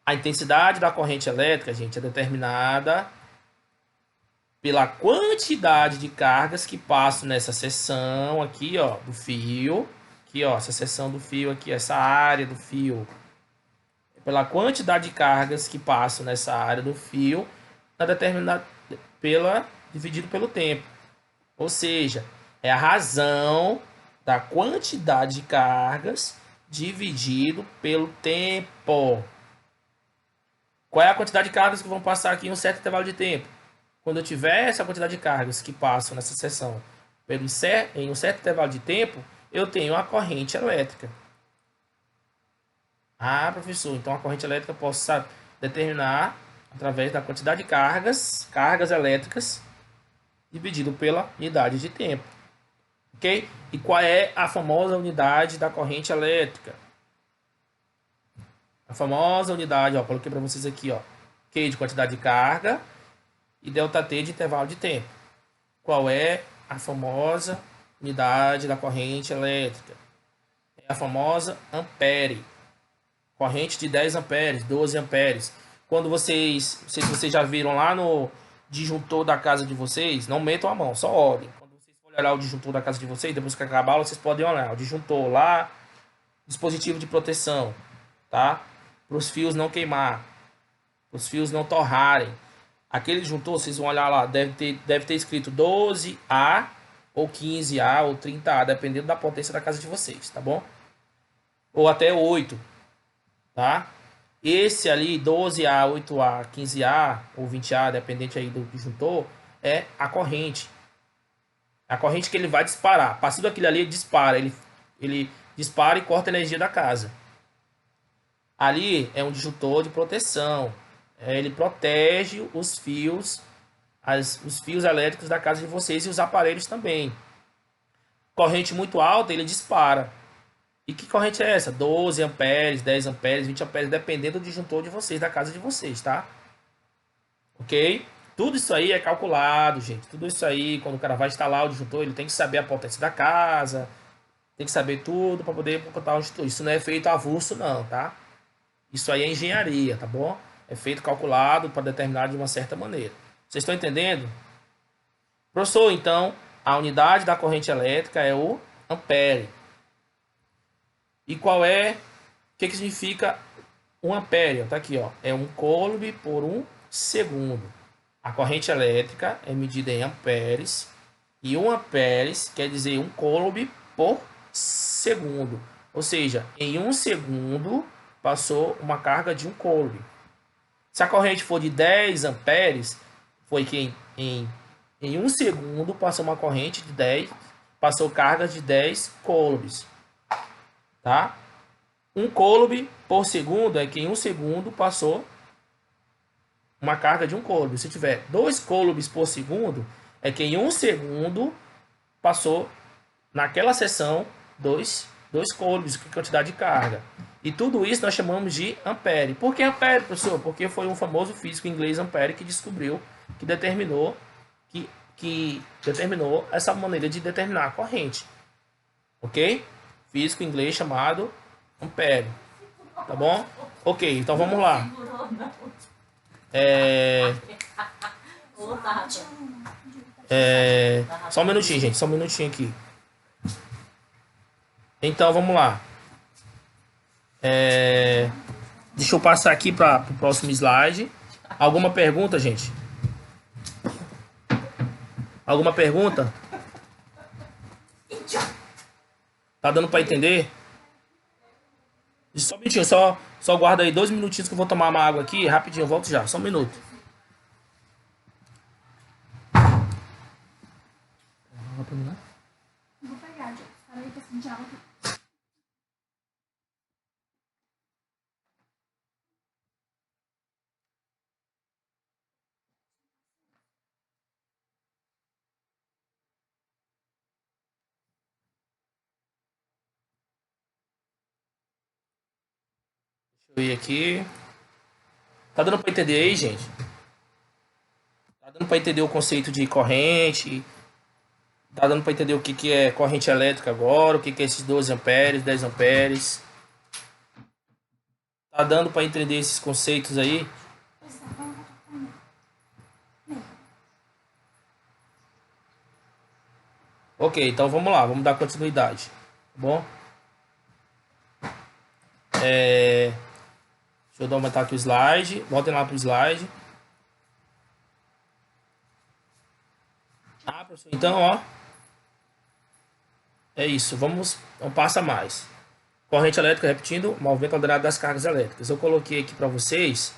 A intensidade da corrente elétrica, gente, é determinada pela quantidade de cargas que passam nessa seção aqui, ó, do fio. Aqui, ó, essa seção do fio aqui, essa área do fio. Pela quantidade de cargas que passam nessa área do fio, é determinada dividido pelo tempo. Ou seja, é a razão da quantidade de cargas dividido pelo tempo. Qual é a quantidade de cargas que vão passar aqui em um certo intervalo de tempo? Quando eu tiver essa quantidade de cargas que passam nessa seção em um certo intervalo de tempo, eu tenho a corrente elétrica. Ah, professor, então a corrente elétrica eu posso determinar através da quantidade de cargas elétricas, dividido pela unidade de tempo. Ok? E qual é a famosa unidade da corrente elétrica? A famosa unidade, ó, coloquei para vocês aqui, ó. Q de quantidade de carga e ΔT de intervalo de tempo. Qual é a famosa unidade da corrente elétrica? É a famosa ampere. Corrente de 10 amperes, 12 amperes. Quando vocês, não sei se vocês já viram lá no disjuntor da casa de vocês, não metam a mão, só olhem. Quando vocês forem olhar o disjuntor da casa de vocês, depois que acabar a aula, vocês podem olhar. O disjuntor lá, dispositivo de proteção, tá? Para os fios não queimar, para os fios não torrarem. Aquele disjuntor, vocês vão olhar lá, deve ter escrito 12A, ou 15A, ou 30A, dependendo da potência da casa de vocês, tá bom? Ou até 8, tá? Esse ali, 12A, 8A, 15A ou 20A, dependente aí do disjuntor, é a corrente. A corrente que ele vai disparar. Passando daquele ali, ele dispara. Ele dispara e corta a energia da casa. Ali é um disjuntor de proteção. Ele protege os fios, os fios elétricos da casa de vocês e os aparelhos também. Corrente muito alta, ele dispara. E que corrente é essa? 12 amperes, 10 amperes, 20 amperes, dependendo do disjuntor de vocês, da casa de vocês, tá? Ok? Tudo isso aí é calculado, gente. Tudo isso aí, quando o cara vai instalar o disjuntor, ele tem que saber a potência da casa, tem que saber tudo para poder botar o disjuntor. Isso não é feito avulso, não, tá? Isso aí é engenharia, tá bom? É feito calculado para determinar de uma certa maneira. Vocês estão entendendo? Professor, então, a unidade da corrente elétrica é o ampere. E qual é, o que significa 1 ampere? Tá aqui, ó. É 1 coulomb por 1 segundo. A corrente elétrica é medida em amperes. E 1 amperes quer dizer 1 coulomb por segundo. Ou seja, em 1 segundo passou uma carga de 1 coulomb. Se a corrente for de 10 amperes, foi que em 1 segundo passou uma corrente de 10, passou carga de 10 coulombs. Tá? 1 coulomb por segundo é que em 1 segundo passou uma carga de 1 coulomb. Se tiver 2 coulombs por segundo, é que em 1 segundo passou naquela seção 2 2 coulombs, que é a quantidade de carga. E tudo isso nós chamamos de ampere. Por que ampere, professor? Porque foi um famoso físico inglês, Ampere, que descobriu, que determinou, que determinou essa maneira de determinar a corrente. Ok? Físico inglês chamado Ampere. Tá bom? Ok, então vamos lá. Só um minutinho, gente. Só um minutinho aqui. Então, vamos lá. Deixa eu passar aqui para o próximo slide. Alguma pergunta, gente? Alguma pergunta? Tá dando para entender? Só um minutinho, só guarda aí 2 minutinhos que eu vou tomar uma água aqui. Rapidinho, eu volto já. Só um minuto. Vou pegar, Diego. Espera aí que esse diálogo. Deixa eu ir aqui. Tá dando para entender aí, gente? Tá dando para entender o conceito de corrente? Tá dando para entender o que é corrente elétrica agora? O que é esses 12 amperes, 10 amperes? Tá dando para entender esses conceitos aí? Ok, então vamos lá, vamos dar continuidade, tá bom? Deixa eu aumentar aqui o slide, voltem lá pro slide. Professor, então, ó, é isso, vamos, não passa mais. Corrente elétrica, repetindo, movimento alterado das cargas elétricas. Eu coloquei aqui para vocês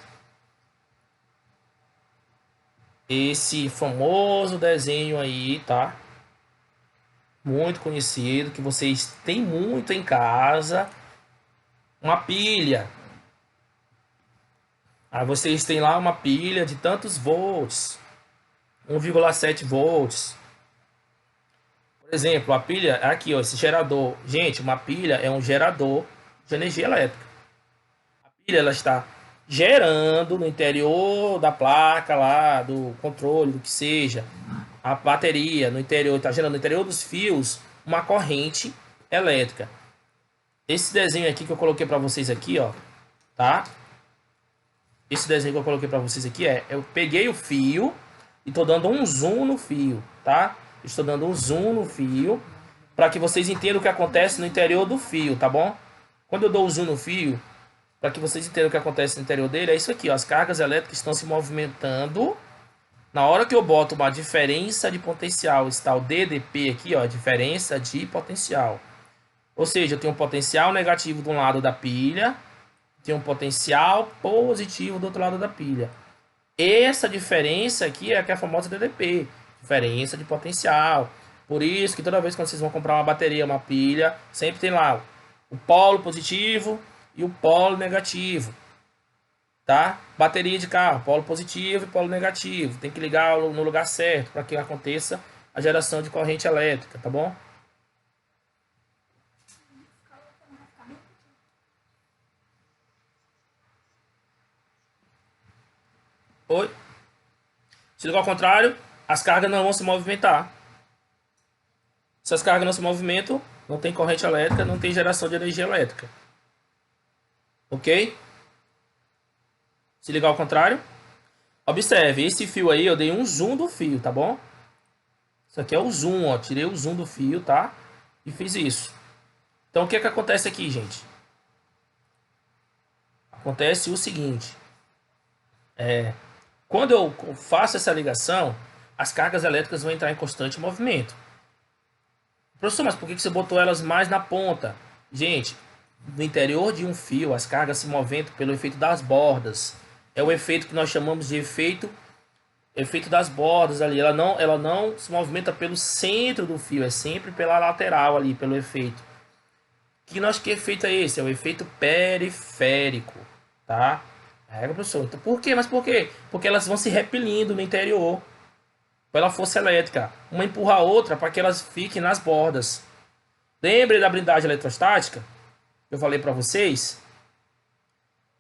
esse famoso desenho aí, tá? Muito conhecido, que vocês têm muito em casa. Uma pilha. Aí vocês têm lá uma pilha de tantos volts. 1,7 volts. Por exemplo, a pilha, aqui ó, esse gerador. Gente, uma pilha é um gerador de energia elétrica. A pilha, ela está gerando no interior da placa lá, do controle, do que seja. A bateria no interior, está gerando no interior dos fios uma corrente elétrica. Esse desenho aqui que eu coloquei para vocês aqui, ó, tá? Esse desenho que eu coloquei para vocês aqui eu peguei o fio e tô dando um zoom no fio, tá? Estou dando um zoom no fio para que vocês entendam o que acontece no interior do fio, tá bom? Quando eu dou o zoom no fio, para que vocês entendam o que acontece no interior dele, é isso aqui, ó, as cargas elétricas estão se movimentando. Na hora que eu boto uma diferença de potencial, está o DDP aqui, ó, diferença de potencial. Ou seja, eu tenho um potencial negativo de um lado da pilha, tenho um potencial positivo do outro lado da pilha. Essa diferença aqui é a famosa DDP, diferença de potencial. Por isso que toda vez que vocês vão comprar uma bateria, uma pilha, sempre tem lá o polo positivo e o polo negativo. Tá? Bateria de carro, polo positivo e polo negativo. Tem que ligar no lugar certo para que aconteça a geração de corrente elétrica, tá bom? Oi? Se ligar ao contrário, as cargas não vão se movimentar. Se as cargas não se movimentam, não tem corrente elétrica, não tem geração de energia elétrica. Ok? Se ligar ao contrário, observe, esse fio aí eu dei um zoom do fio, tá bom? Isso aqui é o zoom, ó, tirei o zoom do fio, tá? E fiz isso. Então o que é que acontece aqui, gente? Acontece o seguinte, quando eu faço essa ligação, as cargas elétricas vão entrar em constante movimento. Professor, mas por que você botou elas mais na ponta? Gente, no interior de um fio, as cargas se movimentam pelo efeito das bordas. É o efeito que nós chamamos de efeito das bordas ali. Ela não se movimenta pelo centro do fio, é sempre pela lateral ali, pelo efeito. Que efeito é esse? É o efeito periférico, tá? Professor. Então, por quê? Mas por quê? Porque elas vão se repelindo no interior pela força elétrica. Uma empurra a outra para que elas fiquem nas bordas. Lembre da blindagem eletrostática? Que eu falei para vocês.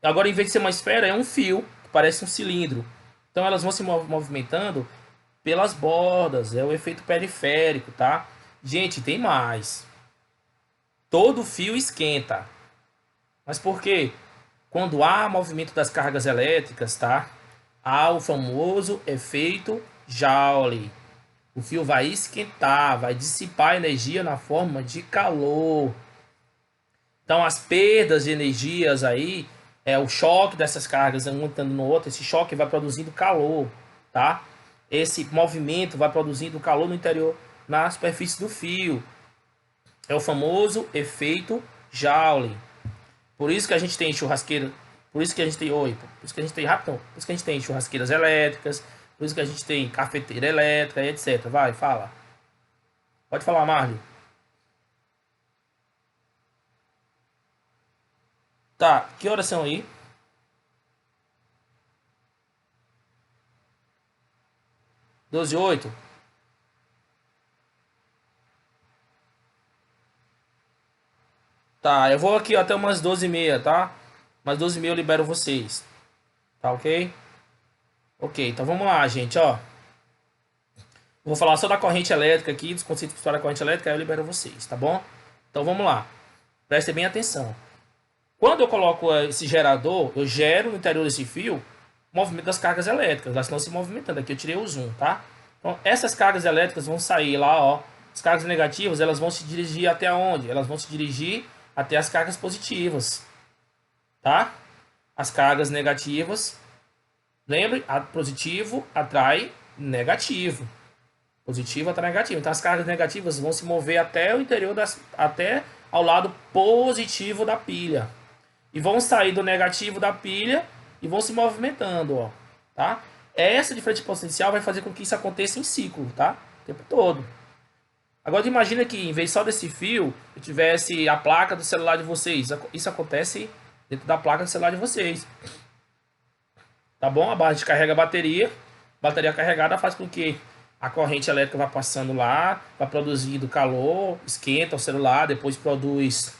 Agora, em vez de ser uma esfera, é um fio, que parece um cilindro. Então, elas vão se movimentando pelas bordas. É o efeito periférico, tá? Gente, tem mais. Todo fio esquenta. Mas por quê? Quando há movimento das cargas elétricas, tá? Há o famoso efeito Joule. O fio vai esquentar, vai dissipar energia na forma de calor. Então, as perdas de energias aí, o choque dessas cargas um entrando no outro, esse choque vai produzindo calor, tá? Esse movimento vai produzindo calor no interior, na superfície do fio. É o famoso efeito Joule. Por isso que a gente tem churrasqueira, por isso que a gente tem, por isso que a gente tem, rapidão, por isso que a gente tem churrasqueiras elétricas, por isso que a gente tem cafeteira elétrica e etc. Vai, fala. Pode falar, Marlio. Tá, que horas são aí? Doze e 8? Tá, eu vou aqui até umas 12h30, tá? Umas 12h30 eu libero vocês. Tá ok? Ok, então vamos lá, gente, ó. Vou falar só da corrente elétrica aqui, dos conceitos de história da corrente elétrica, aí eu libero vocês, tá bom? Então vamos lá. Prestem bem atenção. Quando eu coloco esse gerador, eu gero no interior desse fio o movimento das cargas elétricas. Elas estão se movimentando. Aqui eu tirei o zoom, tá? Então essas cargas elétricas vão sair lá, ó. As cargas negativas, elas vão se dirigir até onde? Elas vão se dirigir até as cargas positivas, tá? As cargas negativas, lembre, positivo atrai negativo. Positivo atrai negativo. Então as cargas negativas vão se mover até o interior até ao lado positivo da pilha. E vão sair do negativo da pilha e vão se movimentando, ó, tá? Essa diferença potencial vai fazer com que isso aconteça em ciclo, tá? O tempo todo. Agora imagina que em vez só desse fio, eu tivesse a placa do celular de vocês. Isso acontece dentro da placa do celular de vocês. Tá bom? A barra de carrega a bateria. Bateria carregada faz com que a corrente elétrica vá passando lá, vai produzindo calor, esquenta o celular, depois produz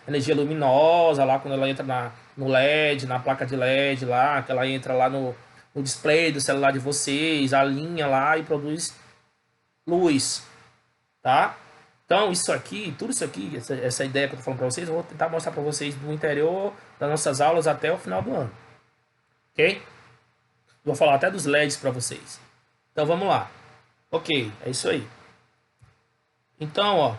energia luminosa lá quando ela entra no LED, na placa de LED lá, que ela entra lá no display do celular de vocês, alinha lá e produz luz, tá? Então isso aqui, tudo isso aqui, essa ideia que eu tô falando para vocês, eu vou tentar mostrar para vocês do interior das nossas aulas até o final do ano, ok? Vou falar até dos LEDs para vocês. Então vamos lá. Ok, é isso aí. Então, ó.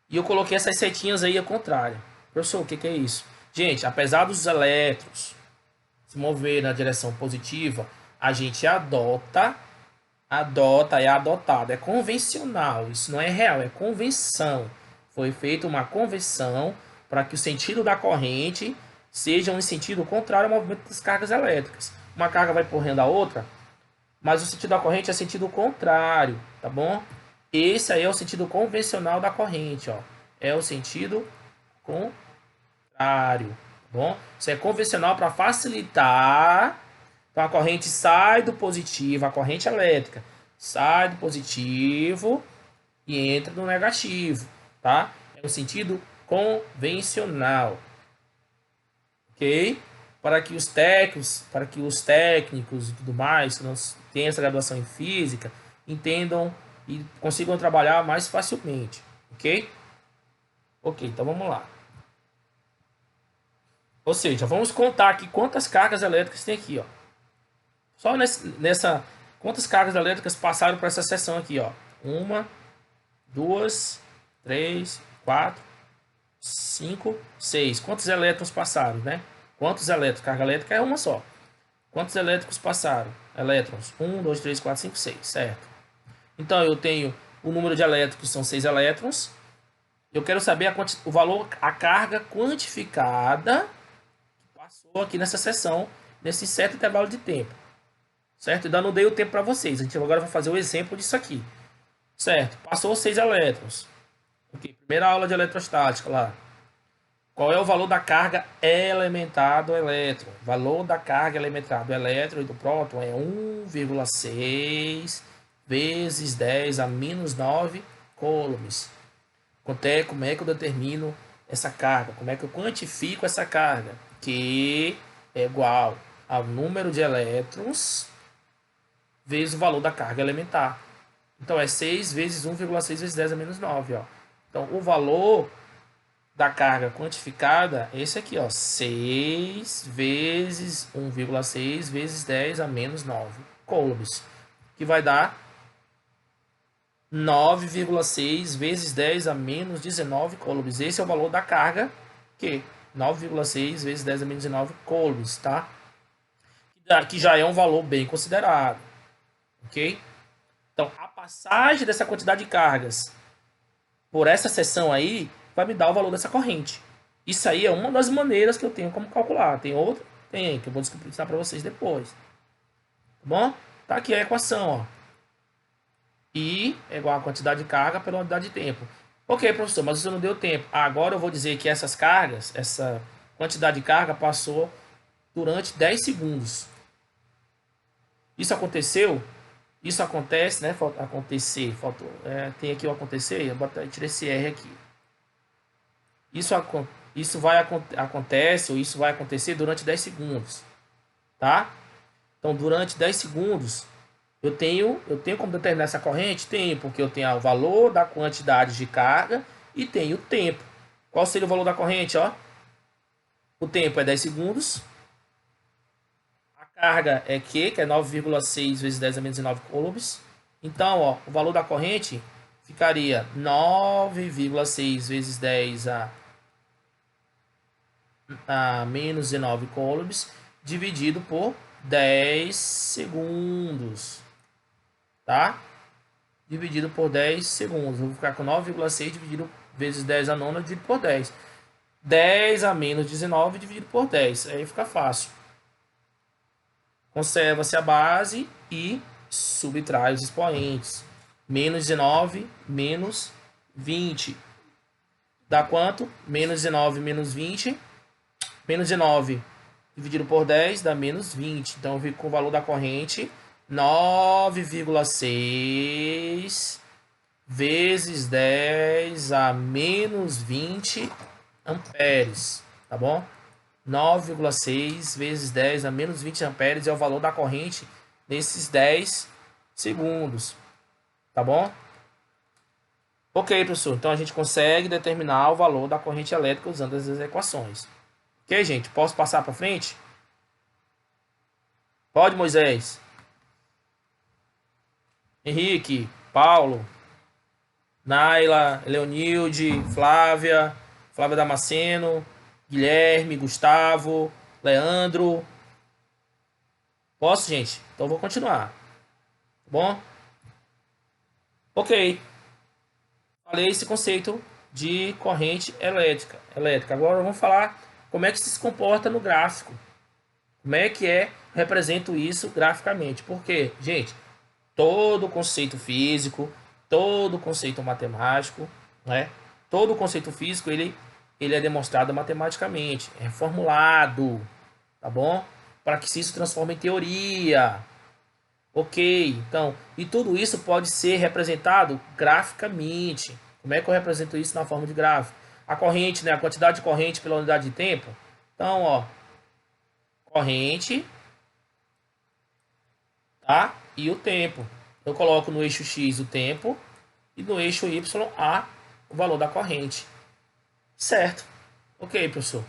E eu coloquei essas setinhas aí ao contrário. Professor, o que é isso? Gente, apesar dos elétrons se mover na direção positiva, a gente adota, é adotado, é convencional. Isso não é real, é convenção. Foi feita uma convenção para que o sentido da corrente seja um sentido contrário ao movimento das cargas elétricas. Uma carga vai correndo a outra, mas o sentido da corrente é sentido contrário, tá bom? Esse aí é o sentido convencional da corrente, ó. É o sentido contrário, tá bom? Isso é convencional para facilitar. Então a corrente sai do positivo, a corrente elétrica sai do positivo e entra no negativo, tá? É o sentido convencional. Ok? Para que os técnicos e tudo mais, que não têm essa graduação em física, entendam e consigam trabalhar mais facilmente, ok? Ok, então vamos lá. Ou seja, vamos contar aqui quantas cargas elétricas tem aqui, ó. Só nessa quantas cargas elétricas passaram por essa seção aqui, ó. 1, 2, 3, 4, 5, 6. Quantos elétrons passaram, né? Quantos elétrons? Carga elétrica é uma só. Quantos elétrons passaram? Elétrons. 1, 2, 3, 4, 5, 6, certo? Então eu tenho o número de elétrons, são 6 elétrons. Eu quero saber o valor, a carga quantificada que passou aqui nessa seção, nesse certo intervalo de tempo. Certo? Ainda não dei o tempo para vocês. A gente agora vai fazer o exemplo disso aqui. Certo? Passou 6 elétrons. Ok, primeira aula de eletrostática lá. Qual é o valor da carga elementar do elétron? Valor da carga elementar do elétron e do próton é 1,6 vezes 10 a menos 9 coulombs. Como é que eu determino essa carga? Como é que eu quantifico essa carga? Q é igual ao número de elétrons vezes o valor da carga elementar. Então, é 6 vezes 1,6 vezes 10 a menos 9. Ó. Então, o valor da carga quantificada é esse aqui, ó, 6 vezes 1,6 vezes 10 a menos 9 coulombs, que vai dar 9,6 vezes 10 a menos 19 coulombs. Esse é o valor da carga Q. 9,6 vezes 10 a menos 19 coulombs, tá? Que já é um valor bem considerado, ok? Então, a passagem dessa quantidade de cargas por essa seção aí vai me dar o valor dessa corrente. Isso aí é uma das maneiras que eu tenho como calcular. Tem outra? Tem, que eu vou explicar para vocês depois. Tá bom? Tá aqui a equação, ó. I é igual a quantidade de carga pela unidade de tempo. Ok, professor, mas você não deu tempo. Agora eu vou dizer que essas cargas, essa quantidade de carga passou durante 10 segundos. Isso aconteceu? Isso acontece, né? Acontecer, faltou. Tem aqui o acontecer, eu tirei esse R aqui. Acontece ou isso vai acontecer durante 10 segundos, tá? Então, durante 10 segundos, eu tenho como determinar essa corrente? Tenho, porque eu tenho o valor da quantidade de carga e tenho o tempo. Qual seria o valor da corrente, ó? O tempo é 10 segundos. A carga é Q, que é 9,6 vezes 10 a menos 9 coulombs. Então, ó, o valor da corrente ficaria 9,6 vezes 10 a menos 19 coulombs dividido por 10 segundos, tá? Dividido por 10 segundos. Eu vou ficar com 9,6 dividido vezes 10 a nona dividido por 10. 10 a menos 19 dividido por 10. Aí fica fácil. Conserva-se a base e subtrai os expoentes. Menos 19 menos 20. Dá quanto? Menos 19 menos 20. Menos 19 dividido por 10 dá menos 20. Então eu fico com o valor da corrente 9,6 vezes 10 a menos 20 amperes. Tá bom? 9,6 vezes 10 a menos 20 amperes é o valor da corrente nesses 10 segundos. Tá bom? Ok, professor. Então a gente consegue determinar o valor da corrente elétrica usando essas equações. Ok, gente? Posso passar para frente? Pode, Moisés? Henrique, Paulo, Naila, Leonilde, Flávia Damasceno, Guilherme, Gustavo, Leandro. Posso, gente? Então eu vou continuar. Tá bom? Ok. Falei esse conceito de corrente elétrica. Agora vamos falar como é que se comporta no gráfico. Como é que represento isso graficamente. Porque, gente, todo conceito físico, todo conceito matemático, né? Todo conceito físico, ele é demonstrado matematicamente, é formulado, tá bom? Para que isso transforme em teoria. Ok, então, e tudo isso pode ser representado graficamente. Como é que eu represento isso na forma de gráfico? A corrente, né? A quantidade de corrente pela unidade de tempo. Então, ó, corrente, tá? E o tempo. Eu coloco no eixo X o tempo e no eixo Y o valor da corrente. Certo. Ok, professor.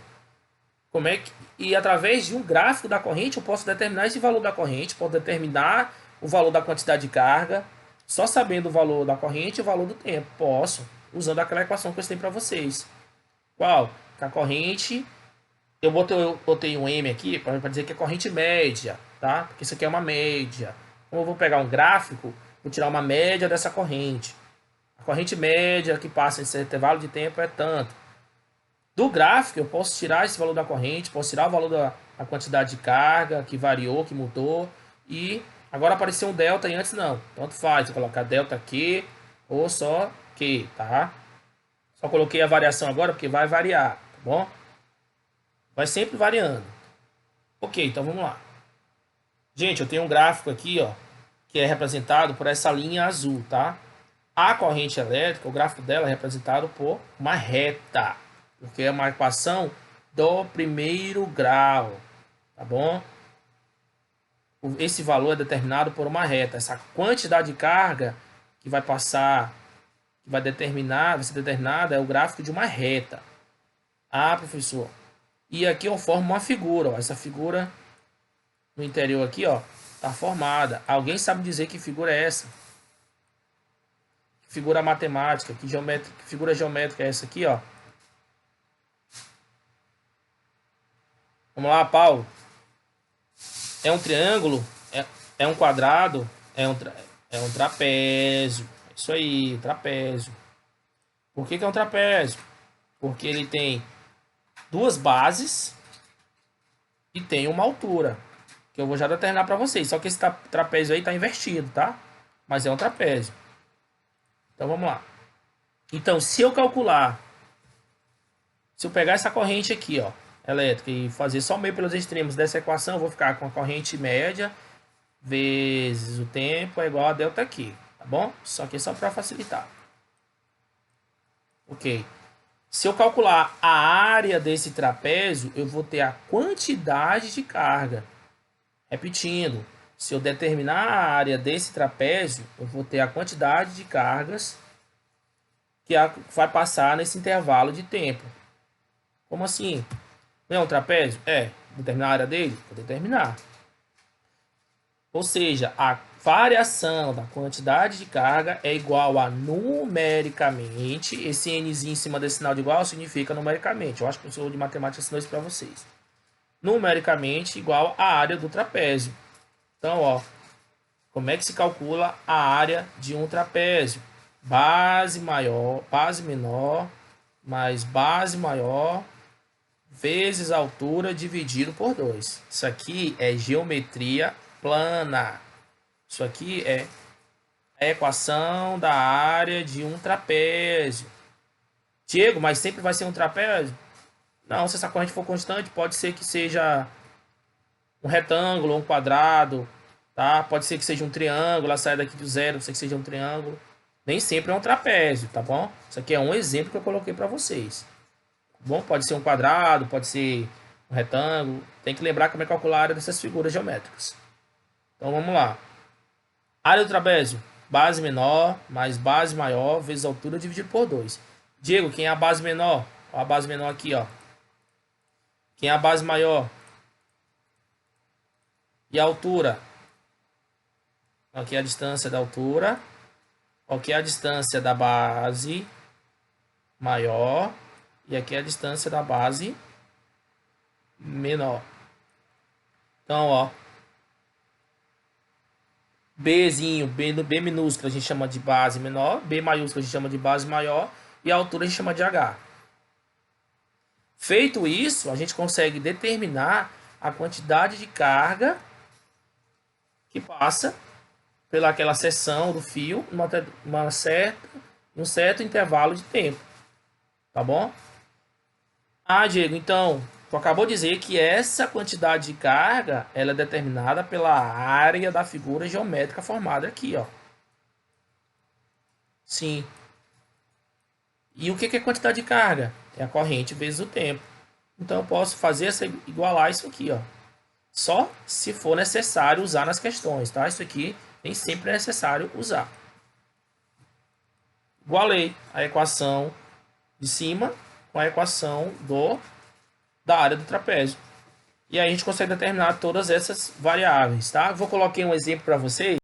Como é que... E através de um gráfico da corrente eu posso determinar esse valor da corrente, posso determinar o valor da quantidade de carga, só sabendo o valor da corrente e o valor do tempo. Posso, usando aquela equação que eu ensinei para vocês. Qual? Que a corrente... Eu botei um M aqui para dizer que é corrente média, tá? Porque isso aqui é uma média. Como eu vou pegar um gráfico, vou tirar uma média dessa corrente. A corrente média que passa nesse intervalo de tempo é tanto. Do gráfico, eu posso tirar esse valor da corrente, posso tirar o valor da quantidade de carga, que variou, que mudou. E agora apareceu um delta e antes não. Tanto faz, eu colocar delta aqui ou só Q, tá? Só coloquei a variação agora porque vai variar, tá bom? Vai sempre variando. Ok, então vamos lá. Gente, eu tenho um gráfico aqui, ó, que é representado por essa linha azul, tá? A corrente elétrica, o gráfico dela é representado por uma reta, porque é uma equação do primeiro grau, tá bom? Esse valor é determinado por uma reta. Essa quantidade de carga que vai passar, que vai ser determinada, é o gráfico de uma reta. Ah, professor. E aqui eu formo uma figura, ó. Essa figura no interior aqui, ó, tá formada. Alguém sabe dizer que figura é essa? Que figura matemática, que figura geométrica é essa aqui, ó? Vamos lá, Paulo. É um triângulo? É um quadrado? É um trapézio. É isso aí, trapézio. Por que é um trapézio? Porque ele tem duas bases e tem uma altura, que eu vou já determinar para vocês. Só que esse trapézio aí está invertido, tá? Mas é um trapézio. Então vamos lá. Então, se eu pegar essa corrente aqui, ó, elétrica, e fazer só meio pelos extremos dessa equação, eu vou ficar com a corrente média vezes o tempo é igual a delta aqui, tá bom? Só que é só para facilitar. Ok. Se eu calcular a área desse trapézio, eu vou ter a quantidade de carga. Repetindo, se eu determinar a área desse trapézio, eu vou ter a quantidade de cargas que vai passar nesse intervalo de tempo. Como assim? Não é um trapézio? É. Determinar a área dele? Vou determinar. Ou seja, a variação da quantidade de carga é igual a numericamente. Esse nzinho em cima desse sinal de igual significa numericamente. Eu acho que o professor de matemática ensinou isso para vocês. Numericamente igual à área do trapézio. Então, ó, como é que se calcula a área de um trapézio? Base menor mais base maior vezes a altura dividido por 2. Isso aqui é geometria plana. Isso aqui é a equação da área de um trapézio. Diego, mas sempre vai ser um trapézio? Não, se essa corrente for constante, pode ser que seja um retângulo ou um quadrado, tá? Pode ser que seja um triângulo, ela sai daqui do zero, pode ser que seja um triângulo. Nem sempre é um trapézio, tá bom? Isso aqui é um exemplo que eu coloquei para vocês. Bom, pode ser um quadrado, pode ser um retângulo. Tem que lembrar como é calcular a área dessas figuras geométricas. Então vamos lá. Área do trapézio, base menor mais base maior vezes a altura dividido por 2. Diego, quem é a base menor? Ó, a base menor aqui, ó. Quem é a base maior? E a altura? Aqui é a distância da altura. Aqui é a distância da base maior. E aqui é a distância da base menor. Então, ó. Bzinho, B minúsculo a gente chama de base menor. B maiúsculo a gente chama de base maior. E a altura a gente chama de H. Feito isso, a gente consegue determinar a quantidade de carga que passa pelaquela seção do fio um certo intervalo de tempo. Tá bom? Ah, Diego, então, tu acabou de dizer que essa quantidade de carga ela é determinada pela área da figura geométrica formada aqui, ó. Sim. E o que é quantidade de carga? É a corrente vezes o tempo. Então eu posso igualar isso aqui, ó. Só se for necessário usar nas questões, tá? Isso aqui nem sempre é necessário usar. Igualei a equação de cima com a equação da área do trapézio. E aí a gente consegue determinar todas essas variáveis, tá? Vou colocar um exemplo para vocês.